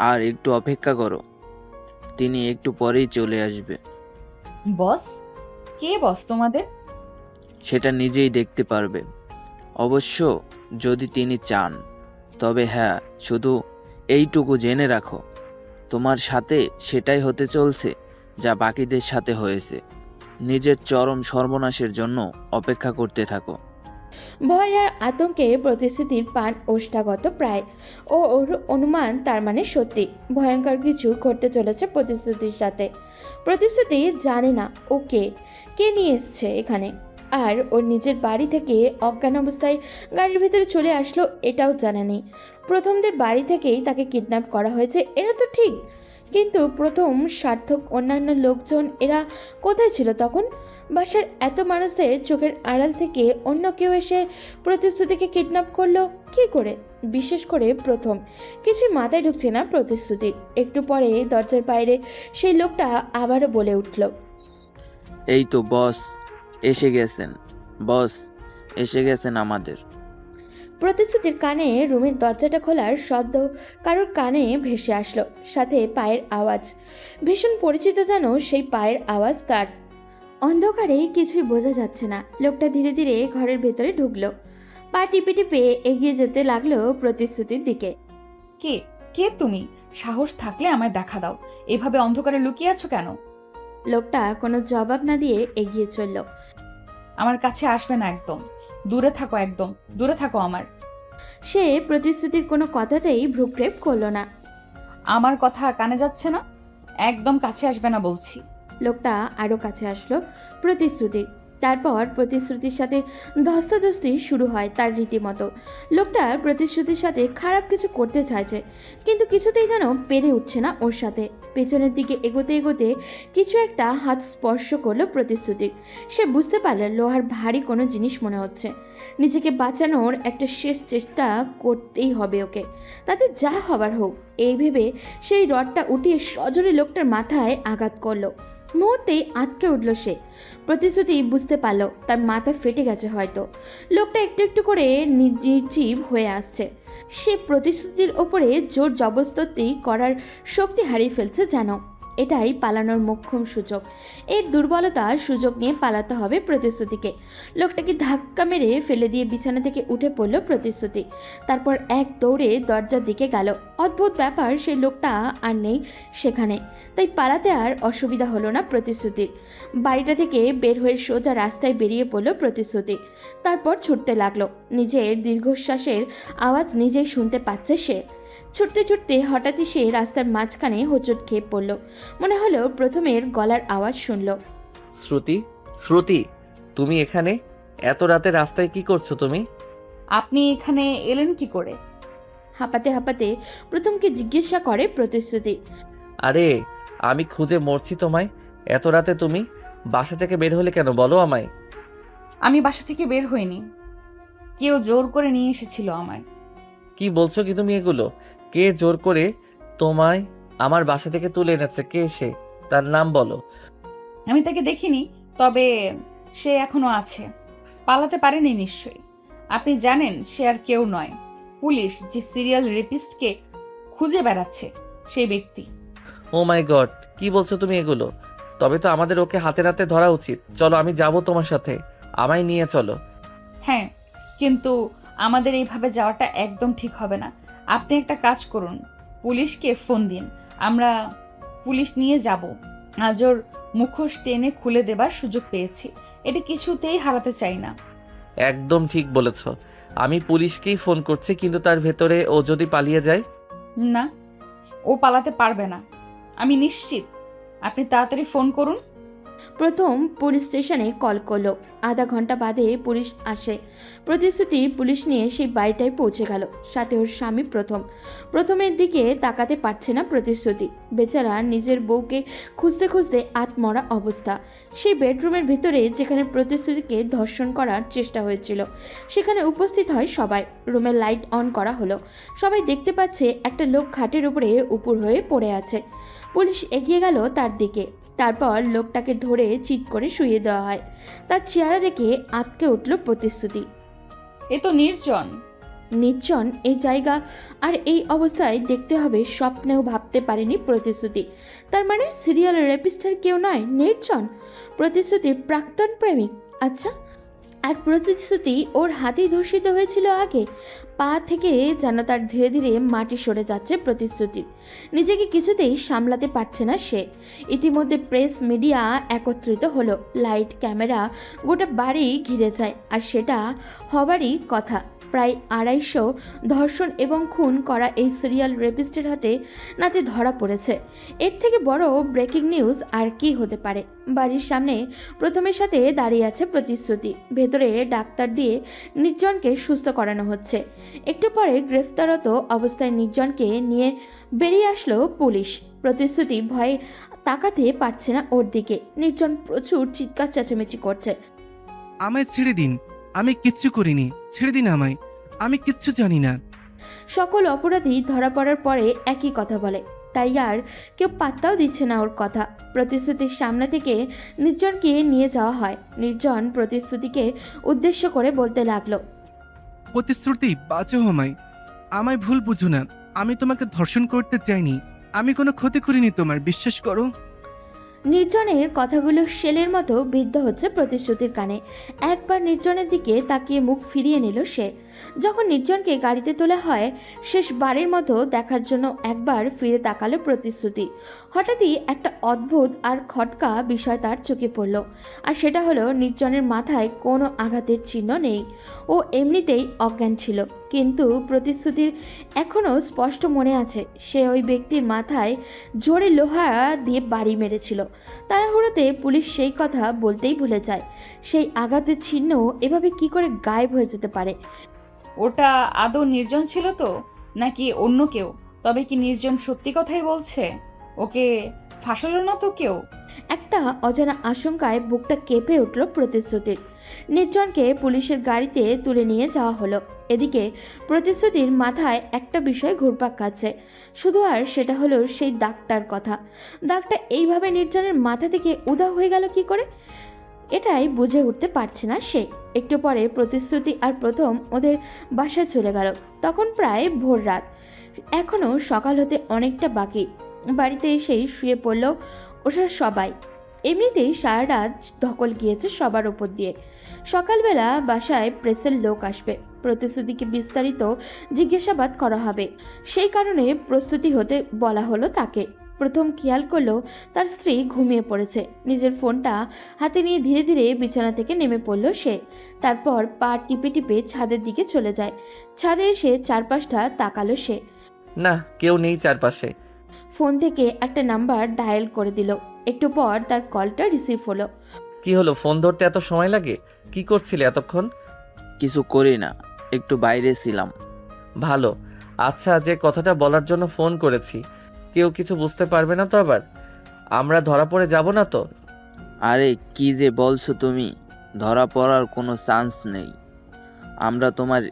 আর একটু অপেক্ষা করো, তিনি একটু পরেই চলে আসবে। বস? কে বস তোমাদের? সেটা নিজেই দেখতে পারবে। অবশ্য যদি তিনি চান। তবে হ্যাঁ, শুধু এইটুকু জেনে রাখো, তোমার সাথে সেটাই হতে চলছে যা বাকিদের সাথে হয়েছে। নিজের চরম সর্বনাশের জন্য অপেক্ষা করতে থাকো। ভয় আর আতঙ্কে প্রতিশ্রুতির পান ওষ্ঠাগত প্রায়। ওর অনুমান তার মানে সত্যি ভয়ঙ্কর কিছু ঘটতে চলেছে প্রতিশ্রুতির সাথে। প্রতিশ্রুতি জানে না ও কে নিয়ে এসছে এখানে, আর ওর নিজের বাড়ি থেকে অজ্ঞান অবস্থায় গাড়ির ভিতরে চলে আসলো এটাও জানা নেই। প্রথমদের বাড়ি থেকেই তাকে কিডন্যাপ করা হয়েছে এটা তো ঠিক, কিন্তু প্রথম সার্থক অন্যান্য লোকজন এরা কোথায় ছিল তখন? বাসার এত মানুষদের চোখের আড়াল থেকে অন্য কেউ এসে প্রতিশ্রুতিকে কিডন্যাপ করলো কি করে? বিশেষ করে প্রথম কিছুই মাথায় ঢুকছে না প্রতিশ্রুতির। একটু পরে দরজার বাইরে সেই লোকটা আবারও বলে উঠল, এই তো বস এসে গেছেন, বস এসে গেছেন আমাদের। প্রতিশ্রুতির কানে রুমের দরজাটা খোলার শব্দ কারোর কানে ভেসে আসলো, সাথে পায়ের আওয়াজ। ভীষণ পরিচিত যেন সেই পায়ের আওয়াজ তার। অন্ধকারে কিছুই বোঝা যাচ্ছে না। লোকটা ধীরে ধীরে ঘরের ভেতরে ঢুকলো, পা টিপে টিপে এগিয়ে যেতে লাগলো প্রতিশ্রুতির দিকে। কে কে তুমি? সাহস থাকলে আমায় দেখা দাও। এভাবে অন্ধকারে লুকিয়ে আছো কেন? লোকটা কোনো জবাব না দিয়ে এগিয়ে চলল। আমার কাছে আসবে না একদম। দূরে থাকো, একদম দূরে থাকো আমার। সে প্রতিশ্রুতির কোনো কথাতেই ভ্রুক্ষেপ করলো না। আমার কথা কানে যাচ্ছে না? একদম কাছে আসবে না বলছি। লোকটা আরও কাছে আসলো প্রতিশ্রুতির। তারপর প্রতিশ্রুতির সাথে ধস্তাধস্তি শুরু হয় তার রীতিমতো। লোকটা প্রতিশ্রুতির সাথে খারাপ কিছু করতে চাইছে, কিন্তু কিছুতেই যেন পেরে উঠছে না ওর সাথে। পেছনের দিকে এগোতে এগোতে কিছু একটা হাত স্পর্শ করলো প্রতিশ্রুতির। সে বুঝতে পারল লোহার ভারী কোনো জিনিস মনে হচ্ছে। নিজেকে বাঁচানোর একটা শেষ চেষ্টা করতেই হবে ওকে, তাতে যা হবার হোক। এই ভেবে সেই রডটা উঠিয়ে সজোরে লোকটার মাথায় আঘাত করলো। মুহূর্তেই আটকে উঠল সে। প্রতিশ্রুতি বুঝতে পারল তার মাথা ফেটে গেছে হয়তো। লোকটা একটু একটু করে নির্জীব হয়ে আসছে। সে প্রতিশ্রুতির ওপরে জোর জবরদস্তি করার শক্তি হারিয়ে ফেলছে যেন। এটাই পালানোর মোক্ষম সুযোগ। এর দুর্বলতার সুযোগ নিয়ে পালাতে হবে প্রতিশ্রুতিকে। লোকটাকে ধাক্কা মেরে ফেলে দিয়ে বিছানা থেকে উঠে পড়ল প্রতিশ্রুতি। তারপর এক দৌড়ে দরজার দিকে গেল। অদ্ভুত ব্যাপার, সেই লোকটা আর নেই সেখানে, তাই পালাতে আর অসুবিধা হলো না প্রতিশ্রুতির। বাড়িটা থেকে বের হয়ে সোজা রাস্তায় বেরিয়ে পড়ল প্রতিশ্রুতি। তারপর ছুটতে লাগলো। নিজের দীর্ঘশ্বাসের আওয়াজ নিজেই শুনতে পাচ্ছে সে। ছুটতে ছুটতে হঠাৎই সে রাস্তার মাঝখানে হোঁচট খেয়ে পড়ল। মনে হলো প্রথমের গলার আওয়াজ শুনল। শ্রুতি, শ্রুতি, তুমি এখানে? এত রাতে রাস্তায় কি করছো তুমি? আপনি এখানে এলেন কি করে? হাঁপাতে হাঁপাতে প্রথমকে জিজ্ঞাসা করে প্রতিশ্রুতি। আরে আমি খুঁজে মরছি তোমায়। এত রাতে তুমি বাসা থেকে বের হলে কেন বলো আমায়? আমি বাসা থেকে বের হইনি, কেউ জোর করে নিয়ে এসেছিল আমায়। কি বলছো কি তুমি এগুলো? কে জোর করে তোমায় আমার বাসা থেকে তুলে এনেছে? কে সে? তার নাম বলো। আমি তাকে দেখিনি, তবে সে এখনো আছে, পালাতে পারেনি নিশ্চয়ই। আপনি জানেন সে আর কেউ নয়, পুলিশ যে সিরিয়াল রেপিস্টকে খুঁজে বেড়াচ্ছে সেই ব্যক্তি। ও মাই গড, কি বলছো তুমি এগুলো? তবে তো আমাদের ওকে হাতে নাতে ধরা উচিত। চলো, আমি যাব তোমার সাথে, আমায় নিয়ে চলো। হ্যাঁ, কিন্তু আমাদের এইভাবে যাওয়াটা একদম ঠিক হবে না। আপনি একটা কাজ করুন, পুলিশকে ফোন দিন, আমরা পুলিশ নিয়ে যাব। আজ ওর মুখোশ টেনে খুলে দেবার সুযোগ পেয়েছি, এটা কিছুতেই হারাতে চাই না। একদম ঠিক বলেছ। আমি পুলিশকেই ফোন করছি, কিন্তু তার ভেতরে ও যদি পালিয়ে যায়? না, ও পালাতে পারবে না, আমি নিশ্চিত। আপনি তাড়াতাড়ি ফোন করুন। প্রথম পুলিশ স্টেশনে কল করলো। আধা ঘন্টা বাদে পুলিশ আসে। প্রতিশ্রুতি পুলিশ নিয়ে সেই বাড়িটায় পৌঁছে গেল, সাথে ওর স্বামী প্রথমের দিকে তাকাতে পারছে না প্রতিশ্রুতি। বেচারা নিজের বউকে খুঁজতে খুঁজতে আত্মরা অবস্থা। সেই বেডরুমের ভিতরে যেখানে প্রতিশ্রুতিকে ধর্ষণ করার চেষ্টা হয়েছিল সেখানে উপস্থিত হয় সবাই। রুমের লাইট অন করা হলো। সবাই দেখতে পাচ্ছে একটা লোক খাটের উপরে উপুর হয়ে পড়ে আছে। পুলিশ এগিয়ে গেল তার দিকে। তারপর লোকটাকে ধরে চিৎ করে শুইয়ে দেওয়া হয়। তার চেহারা দেখে আঁতকে উঠল প্রতিশ্রুতি। এ তো নির্জন। নির্জন এই জায়গা আর এই অবস্থায় দেখতে হবে, স্বপ্নেও ভাবতে পারেনি প্রতিশ্রুতি। তার মানে সিরিয়াল রেপিস্টার কেউ নয়, নির্জন প্রতিশ্রুতির প্রাক্তন প্রেমিক। আচ্ছা, আর প্রতিশ্রুতি ওর হাতেই ধর্ষিত হয়েছিল আগে। পা থেকে যেন তার ধীরে ধীরে মাটি সরে যাচ্ছে প্রতিশ্রুতি। নিজেকে কিছুতেই সামলাতে পারছে না সে। ইতিমধ্যে প্রেস মিডিয়া একত্রিত হলো, লাইট ক্যামেরা গোটা বাড়ি ঘিরে যায়। আর সেটা হবারই কথা। প্রায় 250 ধর্ষণ এবং খুন করা এই সিরিয়াল রেপিস্টের হাতে নাতে ধরা পড়েছে। এর থেকে বড় ব্রেকিং নিউজ আর কি হতে পারে। বাড়ির সামনে প্রথমের সাথে দাঁড়িয়ে আছে প্রতিশ্রুতি। ভেতরে ডাক্তার দিয়ে নির্জনকে সুস্থ করানো হচ্ছে। একটু পরে গ্রেফতারত অবস্থায় নির্জনকে নিয়ে বেরিয়ে আসলো পুলিশ। প্রতিশ্রুতি ভয়ে তাকাতে পারছে না ওর দিকে। নির্জন প্রচুর চিৎকার চেঁচামেচি করছে। আমায় ছেড়ে দিন, আমি কিচ্ছু করিনি, ছেড়ে দিন আমায়, আমি কিচ্ছু জানি না। সকল অপরাধী ধরা পড়ার পরে একই কথা বলে, তাই আর কেউ পাত্তাও দিচ্ছে না ওর কথা। প্রতিশ্রুতির সামনে থেকে নির্জনকে নিয়ে যাওয়া হয়। নির্জন প্রতিশ্রুতিকে উদ্দেশ্য করে বলতে লাগলো, প্রতিশ্রুতি, বাঁচাও আমায়, আমায় ভুল বুঝো না, আমি তোমাকে ধর্ষণ করতে চাইনি, আমি কোনো ক্ষতি করিনি তোমার, বিশ্বাস করো। নির্জনের কথাগুলো শেলের মতো বিদ্ধ হচ্ছে প্রতিশ্রুতির কানে। একবার নির্জনের দিকে তাকিয়ে মুখ ফিরিয়ে নিল সে। যখন নির্জনকে গাড়িতে তোলা হয়, শেষবারের মতো দেখার জন্য একবার ফিরে তাকালো প্রতিশ্রুতি। হঠাৎই একটা অদ্ভুত আর খটকা বিষয় তার চোখে পড়ল। আর সেটা হলো, নির্জনের মাথায় কোনো আঘাতের চিহ্ন নেই। ও এমনিতেই অজ্ঞান ছিল। কিন্তু প্রতিশ্রুতির এখনও স্পষ্ট মনে আছে সে ওই ব্যক্তির মাথায় জোরে লোহা দিয়ে বাড়ি মেরেছিল। তাড়াহুড়োতে পুলিশ সেই কথা বলতেই ভুলে যায়। সেই আঘাতের চিহ্ন এভাবে কি করে গায়েব হয়ে যেতে পারে? ওটা আদৌ নির্জন ছিল তো, নাকি অন্য কেউ? তবে কি নির্জন সত্যি কথাই বলছে? ওকে ফাঁসালো না তো কেউ? একটা অজানা আশঙ্কায় বুকটা কেঁপে উঠল প্রতিশ্রুতির। নির্জনকে পুলিশের গাড়িতে তুলে নিয়ে যাওয়া হলো। এদিকে প্রতিশ্রুতির মাথায় একটা বিষয় ঘুরপাক খাচ্ছে, শুধু আর সেটা হলো সেই দাগটার কথা। দাগটা এইভাবে নির্জনের মাথা থেকে উধাও হয়ে গেল কি করে, এটাই বুঝে উঠতে পারছে না সে। একটু পরে প্রতিশ্রুতি আর প্রথম ওদের বাসায় চলে গেল। তখন প্রায় ভোর রাত, এখনও সকাল হতে অনেকটা বাকি। বাড়িতে এসেই শুয়ে পড়ল ওরা সবাই। এমনিতেই সারা রাত ধকল গিয়েছে সবার ওপর দিয়ে। সকালবেলা বাসায় প্রেসের লোক আসবে, প্রতিশ্রুতিকে বিস্তারিত জিজ্ঞাসাবাদ করা হবে। সেই কারণে প্রস্তুতি হতে বলা হলো তাকে। প্রথম খেয়াল করলো তার স্ত্রী ঘুমিয়ে পড়েছে। নিজের ফোনটা হাতে নিয়ে ধীরে ধীরে বিছানা থেকে নেমে পড়ল সে। তারপর পা টিপে টিপে ছাদের দিকে চলে যায়। ছাদে এসে চারপাশটা তাকালো সে। না, কেউ নেই চারপাশে। ফোন থেকে একটা নাম্বার ডায়াল করে দিল। একটু পর তার কলটা রিসিভ হলো। কি হলো, ফোন ধরতে এত সময় লাগে? কি করছিলে এতক্ষণ? কিছু করি না, একটু বাইরে ছিলাম। ভালো। আচ্ছা, যে কথাটা বলার জন্য ফোন করেছি, কেউ কিছু বুঝতে পারবে না তো আবার? আমরা ধরা পড়ে যাব না তো? আরে কি যে বলছো তুমি? ধরা পড়ার কোনো চান্স নেই। আমরা তোমার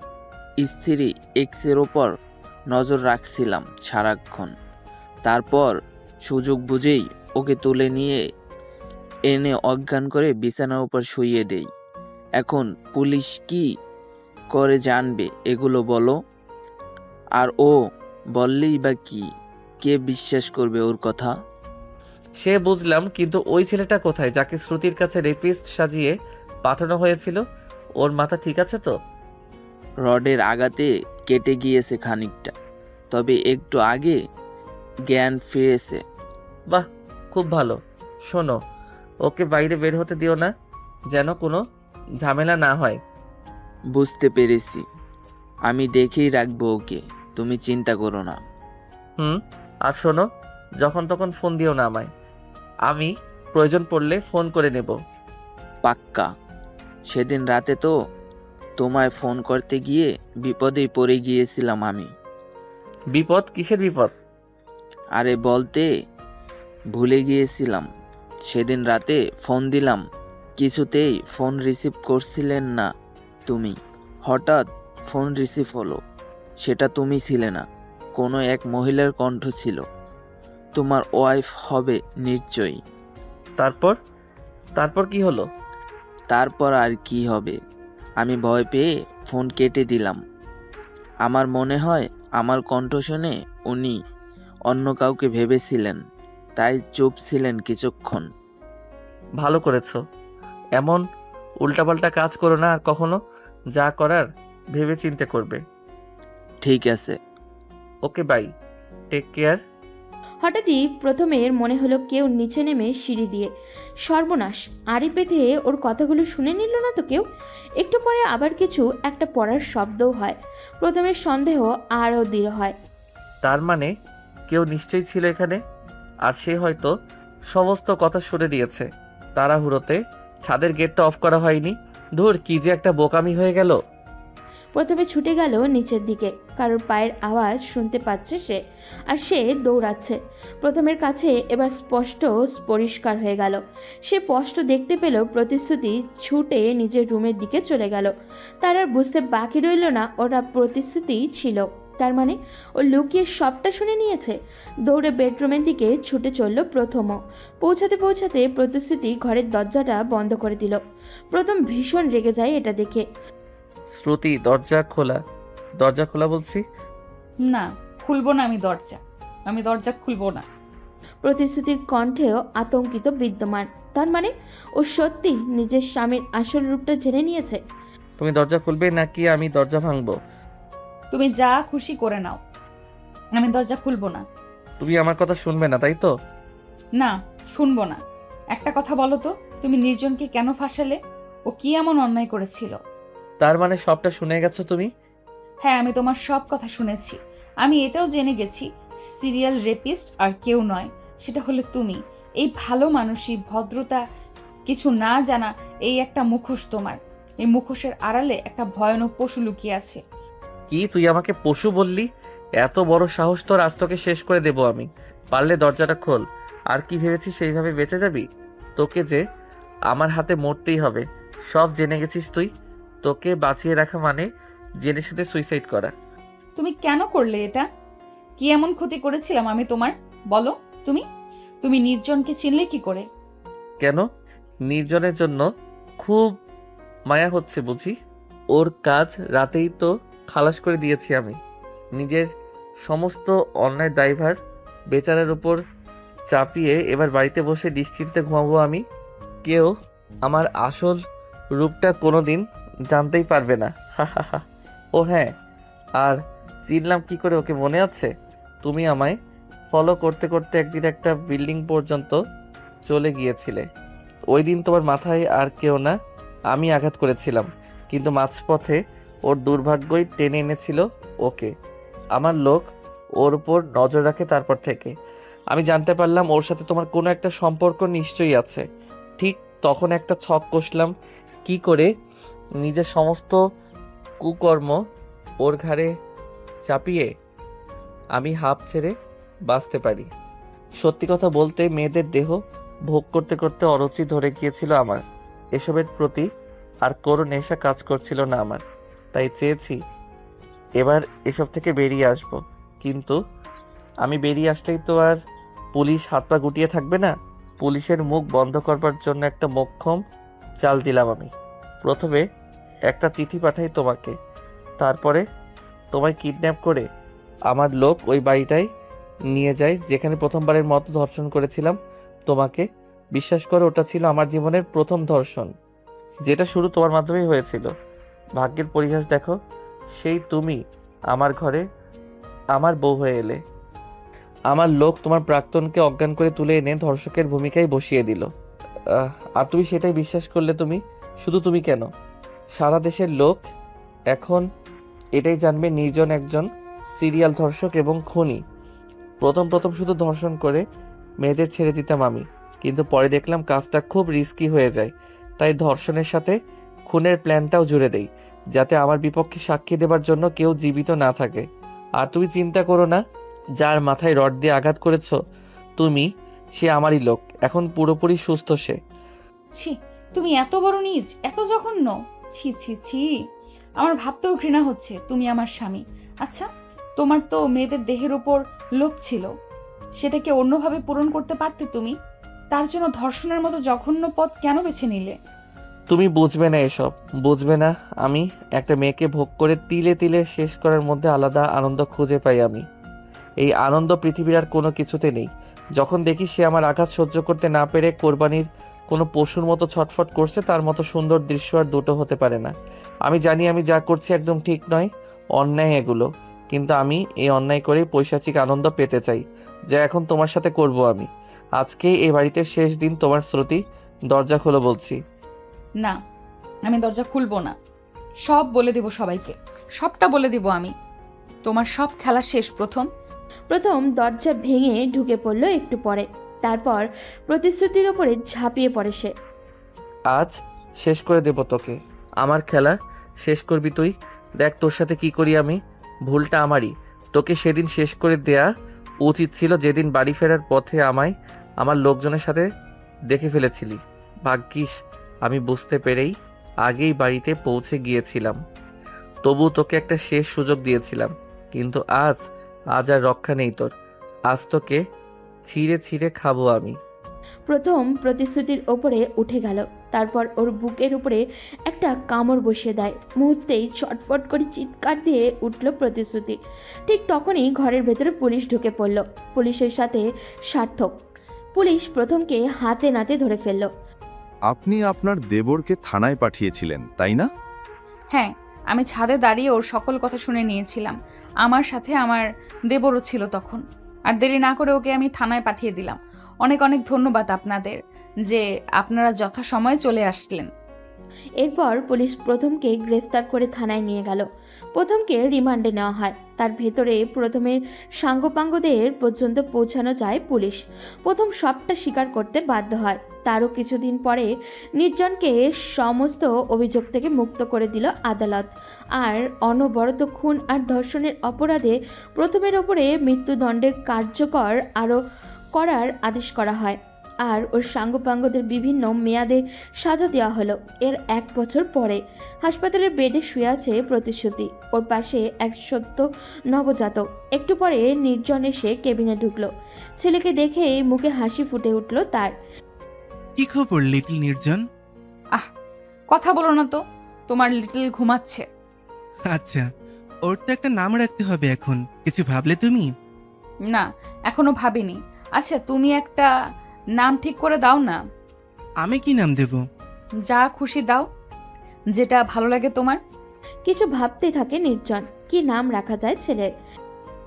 স্ত্রী এক্সের ওপর নজর রাখছিলাম সারাক্ষণ। তারপর সুযোগ বুঝেই ওকে তুলে নিয়ে এনে অজ্ঞান করে বিছানার উপর শুইয়ে দেই। এখন পুলিশ কি করে জানবে এগুলো বলো? আর ও বললেই বা কি, কে বিশ্বাস করবে ওর কথা? সে বুঝলাম, কিন্তু ওই ছেলেটা কোথায় যাকে শ্রুতির কাছে রেপিস্ট সাজিয়ে পাঠানো হয়েছিল? ওর মাথা ঠিক আছে তো? রডের আঘাতে কেটে গিয়েছে খানিকটা, তবে একটু আগে জ্ঞান ফিরেছে। বাহ, খুব ভালো। শোনো, ওকে বাইরে বের হতে দিও না, যেন কোনো ঝামেলা না হয়। বুঝতে পেরেছি, আমি দেখেই রাখবো ওকে, তুমি চিন্তা করো না। আর শোনো, যখন তখন ফোন দিও না আমায়, আমি প্রয়োজন পড়লে ফোন করে নেব। পাক্কা। সেদিন রাতে তো তোমায় ফোন করতে গিয়ে বিপদেই পড়ে গিয়েছিলাম আমি। বিপদ? কিসের বিপদ? আরে বলতে ভুলে গিয়েছিলাম। সেদিন রাতে ফোন দিলাম, কিছুতেই ফোন রিসিভ করছিলেন না তুমি। হঠাৎ ফোন রিসিভ হলো, সেটা তুমি ছিলে না, কোনো এক মহিলার কণ্ঠ ছিল। তোমার ওয়াইফ হবে নিশ্চয়ই। তারপর? তারপর কি হলো? তারপর আর কি হবে, আমি ভয় পেয়ে ফোন কেটে দিলাম। আমার মনে হয় আমার কণ্ঠ শুনে উনি অন্য কাউকে ভেবেছিলেন, তাই চুপ ছিলেন কিছুক্ষণ। ভালো করেছো। এমন উল্টাপাল্টা কাজ করো না আর কখনো। যা করার ভেবে চিন্তে করবে। ঠিক আছে। ওকে, বাই, টেক কেয়ার। হঠাৎই প্রথমের মনে হলো কেউ নিচে নেমে সিঁড়ি দিয়ে। সর্বনাশ, আড়ি পেতে ওর কথাগুলো শুনে নিল না তো কেউ? একটু পরে আবার কিছু একটা পড়ার শব্দও হয়। প্রথমের সন্দেহ আরও দৃঢ় হয়। তার মানে কেউ নিশ্চয়ই ছিল এখানে, আর সে হয়তো সমস্ত কথা শুনে নিয়েছে। তাড়াহুড়োতে ছাদের গেটটা অফ করা হয়নি। ধুর, কি যে একটা বোকামি হয়ে গেল। প্রথমে ছুটে গেল নিচের দিকে, কারোর পায়ের আওয়াজ শুনতে পাচ্ছে সে, আর সে দৌড়াচ্ছে। প্রথমের কাছে এবার স্পষ্ট পরিষ্কার হয়ে গেল। সে স্পষ্ট দেখতে পেল প্রতিশ্রুতি ছুটে নিজের রুমের দিকে চলে গেল। তার আর বুঝতে বাকি রইল না ওরা প্রতিশ্রুতি ছিল। তার মানে ও লুকিয়ে সবটা শুনে নিয়েছে। দৌড়ে বেডরুমের দিকে ছুটে চলল প্রথমও। পৌঁছাতে পৌঁছাতে প্রতিশ্রুতি ঘরের দরজাটা বন্ধ করে দিল। প্রথম ভীষণ রেগে যায় এটা দেখে। শ্রুতি, দরজা খোলা, দরজা খোলা বলছি। না, খুলবো না, আমি দরজা খুলবো না। প্রতিশ্রুতির কণ্ঠেও আতঙ্কিত বিদ্যমান। তার মানে ও সত্যি নিজের স্বামীর আসল রূপটা জেনে নিয়েছে। তুমি দরজা খুলবে নাকি আমি দরজা ভাঙবো? তুমি যা খুশি করে নাও, আমি দরজা খুলবো না। তুমি আমার কথা শুনবে না, তাই তো? না, শুনবো না। একটা কথা বলো তো, তুমি নির্জনকে কেন ফাঁসালে? ও কি এমন অন্যায় করেছিল? তার মানে সবটা শুনে গেছো তুমি? হ্যাঁ, আমি তোমার সব কথা শুনেছি। আমি এটাও জেনে গেছি সিরিয়াল রেপিস্ট আর কেউ নয়, সেটা হলে তুমি। এই ভালো মানুষই, ভদ্রতা, কিছু না জানা, এই একটা মুখোশ তোমার। এই মুখোশের আড়ালে একটা ভয়ানক পশু লুকিয়ে আছে। কি, তুই আমাকে পশু বললি? এত বড় সাহস তোর? আজ তোকে শেষ করে দেব আমি। পারলে দরজাটা খোল। আর কি ভেবেছিস সেইভাবে বেঁচে যাবি? তোকে যে আমার হাতে মরতেই হবে, সব জেনে গেছিস তুই। তোকে বাঁচিয়ে রাখা মানে জেনে শুনে সুইসাইড করা। তুমি কেন করলে এটা? কি এমন ক্ষতি করেছিলাম আমি তোমার? বলো। তুমি নির্জনকে চিনলে কি করে? কেন? নির্জনের জন্য খুব মায়া হচ্ছে বুঝি? ওর কাজ রাতেই তো খালাস করে দিয়েছি আমি। নিজের সমস্ত অন্যায় দায়ভার বেচারার উপর চাপিয়ে এবার বাড়িতে বসে নিশ্চিন্তে ঘুমাবো আমি। কেউ আমার আসল রূপটা কোনোদিন জানতেই পারবে না। ও হ্যাঁ, আর চিনলাম কি করে ওকে মনে আছে? তুমি আমায় ফলো করতে করতে একদিন একটা বিল্ডিং পর্যন্ত চলে গিয়েছিলে। ওই দিন তোমার মাথায় আর কেউ না, আমি আঘাত করেছিলাম, কিন্তু মাঝপথে ওর দুর্ভাগ্যই টেনে এনেছিল ওকে। আমার লোক ওর উপর নজর রাখে। তারপর থেকে আমি জানতে পারলাম ওর সাথে তোমার কোনো একটা সম্পর্ক নিশ্চয়ই আছে। ঠিক তখন একটা ছক কষলাম কি করে নিজের সমস্ত কুকর্ম ওর ঘাড়ে চাপিয়ে আমি হাঁপ ছেড়ে বাঁচতে পারি। সত্যি কথা বলতে মেয়েদের দেহ ভোগ করতে করতে অরুচি ধরে গিয়েছিল আমার। এসবের প্রতি আর কোনো নেশা কাজ করছিল না আমার, তাই চেয়েছি এবার এসব থেকে বেরিয়ে আসব। কিন্তু আমি বেরিয়ে আসলেই তো আর পুলিশ হাত পা গুটিয়ে থাকবে না। পুলিশের মুখ বন্ধ করবার জন্য একটা মোক্ষম চাল দিলাম আমি। প্রথমে একটা চিঠি পাঠাই তোমাকে, তারপরে তোমায় কিডন্যাপ করে আমার লোক ওই বাড়িটায় নিয়ে যায় যেখানে প্রথমবারের মতো ধর্ষণ করেছিলাম তোমাকে। বিশ্বাস করো, ওটা ছিল আমার জীবনের প্রথম ধর্ষণ, যেটা শুরু তোমার মাধ্যমেই হয়েছিল। ভাগ্যের পরিহাস দেখো, সেই তুমি আমার ঘরে আমার বউ হয়ে এলে। আমার লোক তোমার প্রাক্তনকে অজ্ঞান করে তুলে এনে ধর্ষকের ভূমিকায় বসিয়ে দিল। আর তুমি সেটাই বিশ্বাস করলে। তুমি, শুধু তুমি কেন, সারা দেশের লোক এখন এটাই জানবে নির্জন একজন সিরিয়াল ধর্ষক এবং খুনি। প্রথম প্রথম শুধু ধর্ষণ করে মেয়েদের ছেড়ে দিতাম আমি, কিন্তু পরে দেখলাম কাজটা খুব রিস্কি হয়ে যায়, তাই ধর্ষণের সাথে খুনের প্ল্যানটাও জুড়ে দেই, যাতে আমার বিপক্ষে সাক্ষী দেবার জন্য কেউ জীবিত না থাকে। আর তুমি চিন্তা করো না, যার মাথায় রড দিয়ে আঘাত করেছো তুমি, সে আমারই লোক, এখন পুরোপুরি সুস্থ সে। ছি, তুমি এত বড় নীচ, এত জঘন্য! ছি ছি ছি, আমার ভাবতেও ঘৃণা হচ্ছে তুমি আমার স্বামী। আচ্ছা, তোমার তো মেয়েদের দেহের উপর লোভ ছিল, সেটাকে অন্যভাবে পূরণ করতে পারতে তুমি। তার জন্য ধর্ষণের মতো জঘন্য পথ কেন বেছে নিলে? তুমি বুঝবে না এসব, বুঝবে না। আমি একটা মেয়েকে ভোগ করে তিলে তিলে শেষ করার মধ্যে আলাদা আনন্দ খুঁজে পাই আমি। এই আনন্দ পৃথিবীর আর কোনো কিছুতে নেই। যখন দেখি সে আমার আঘাত সহ্য করতে না পেরে কোরবানির কোনো পশুর মতো ছটফট করছে, তার মতো সুন্দর দৃশ্য আর দুটো হতে পারে না। আমি জানি আমি যা করছি একদম ঠিক নয়, অন্যায় এগুলো, কিন্তু আমি এই অন্যায় করেই পৈশাচিক আনন্দ পেতে চাই, যা এখন তোমার সাথে করব আমি। আজকে এই বাড়িতে শেষ দিন, তোমার শ্রুতি, দরজা খোলো বলছি। না, আমি দরজা খুলবো না। সব বলে দিব সবাইকে, সবটা বলে দিব আমি। তোমার সব খেলা শেষ। প্রথম দরজা ভেঙে ঢুকে পড়ল একটু পরে, তারপর প্রতিশ্রুতির ওপরে ঝাঁপিয়ে পড়ে সে। আজ শেষ করে দেব তোকে। আমার খেলা শেষ করবি তুই? দেখ তোর সাথে কি করি আমি। ভুলটা আমারই, তোকে সেদিন শেষ করে দেয়া উচিত ছিল, যেদিন বাড়ি ফেরার পথে আমায় আমার লোকজনের সাথে দেখে ফেলেছিলি। ভাগ্যিস আমি বুঝতে পেরেই আগেই বাড়িতে পৌঁছে গিয়েছিলাম, তবু তোকে একটা শেষ সুযোগ দিয়েছিলাম। কিন্তু আজ আর রক্ষা নেই তোর। আজ তোকে ছিঁড়ে ছিঁড়ে খাবো আমি। প্রথম প্রতিশ্রুতির ওপরে উঠে গেল, তারপর ওর বুকের উপরে একটা কামড় বসিয়ে দেয়। মুহূর্তেই ছটফট করে চিৎকার দিয়ে উঠল প্রতিশ্রুতি। ঠিক তখনই ঘরের ভেতরে পুলিশ ঢুকে পড়ল। পুলিশের সাথে সার্থক। পুলিশ প্রথমকে হাতে নাতে ধরে ফেলল। আপনি আপনার দেবরকে থানায় পাঠিয়েছিলেন, তাই না? হ্যাঁ, আমি ছাদে দাঁড়িয়ে ওর সকল কথা শুনে নিয়েছিলাম। আমার সাথে আমার দেবরও ছিল তখন। আর দেরি না করে ওকে আমি থানায় পাঠিয়ে দিলাম। অনেক অনেক ধন্যবাদ আপনাদের, যে আপনারা যথাসময়ে চলে আসলেন। এরপর পুলিশ প্রথমকে গ্রেফতার করে থানায় নিয়ে গেল। প্রথমকে রিমান্ডে নেওয়া হয়। তার ভেতরে প্রথমের সাঙ্গপাঙ্গদের পর্যন্ত পৌঁছানো যায় পুলিশ। প্রথম সবটা স্বীকার করতে বাধ্য হয়। তারও কিছুদিন পরে নির্জনকে সমস্ত অভিযোগ থেকে মুক্ত করে দিল আদালত। আর অনবরত খুন আর ধর্ষণের অপরাধে প্রথমের ওপরে মৃত্যুদণ্ডের কার্যকর আরও করার আদেশ করা হয়। আর ওর সাঙ্গপাঙ্গদের বিভিন্ন মেয়াদে সাজা দেওয়া হলো। এর 1 বছর পরে হাসপাতালের বেডে শুয়ে আছে প্রতিশ্রুতি। ওর পাশে এক সদ্য নবজাতক। একটু পরে নির্জন এসে কেবিনে ঢুকলো। ছেলেকে দেখে মুখে হাসি ফুটে উঠল তার। কি খবর লিটল নির্জন? কথা বলো না তো, তোমার লিটল ঘুমাচ্ছে। আচ্ছা, ওর তো একটা নাম রাখতে হবে এখন। কিছু ভাবলে তুমি? না, এখনো ভাবিনি। আচ্ছা, তুমি একটা নাম ঠিক করে দাও না। আমি কি নাম দেব? যা খুশি দাও, যেটা ভালো লাগে তোমার। কিছু ভাবতেই থাকে নির্জন, কি নাম রাখা যায় ছেলের।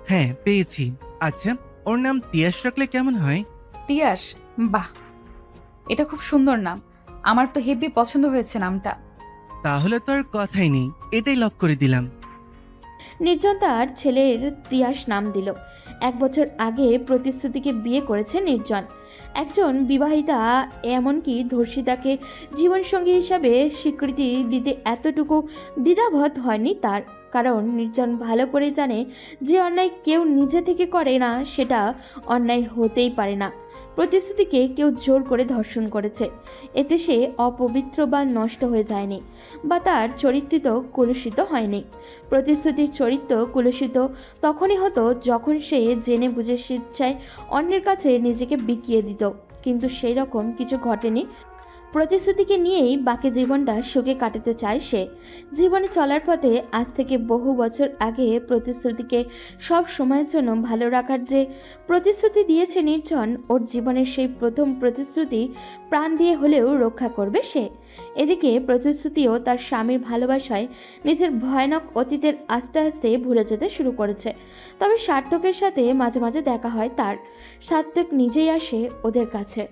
হ্যাঁ, পেয়েছি। আচ্ছা, ওর নাম তিয়াস রাখলে কেমন হয়? তিয়াস? বাহ, এটা খুব সুন্দর নাম। আমার তো হেব্বি পছন্দ হয়েছে নামটা। তাহলে তো আর কথাই নেই, এটাই লক করে দিলাম। নির্জন তার ছেলের তিয়াস নাম দিল। 1 বছর আগে প্রতিশ্রুতিকে বিয়ে করেছে নির্জন। একজন বিবাহিতা, এমনকি ধর্ষিতাকে জীবনসঙ্গী হিসাবে স্বীকৃতি দিতে এতটুকু দ্বিধাবোধ হয়নি তার। কারণ নির্জন ভালো করে জানে যে অন্যায় কেউ নিজে থেকে করে না, সেটা অন্যায় হতেই পারে না। প্রতিশ্রুতিকে কেউ জোর করে ধর্ষণ করেছে। এতে সে অপবিত্র বা নষ্ট হয়ে যায়নি, বা তার চরিত্র কলুষিত হয়নি। প্রতিশ্রুতির চরিত্র কলুষিত তখনই হতো যখন সে জেনে বুঝে স্বেচ্ছায় অন্যের কাছে নিজেকে বিকিয়ে দিত, কিন্তু সেই রকম কিছু ঘটেনি। প্রতিশ্রুতিকে নিয়েই বাকি জীবনটা সুখে কাটাতে চায় সে। জীবনে চলার পথে আজ থেকে বহু বছর আগে প্রতিশ্রুতিকে সব সময়ের জন্য ভালো রাখার যে প্রতিশ্রুতি দিয়েছে নির্জন, ওর জীবনের সেই প্রথম প্রতিশ্রুতি প্রাণ দিয়ে হলেও রক্ষা করবে সে। এদিকে প্রতিশ্রুতিও তার স্বামীর ভালোবাসায় নিজের ভয়ানক অতীতের আস্তে আস্তে ভুলে যেতে শুরু করেছে। তবে সার্থকের সাথে মাঝে মাঝে দেখা হয় তার। সার্থক নিজেই আসে ওদের কাছে।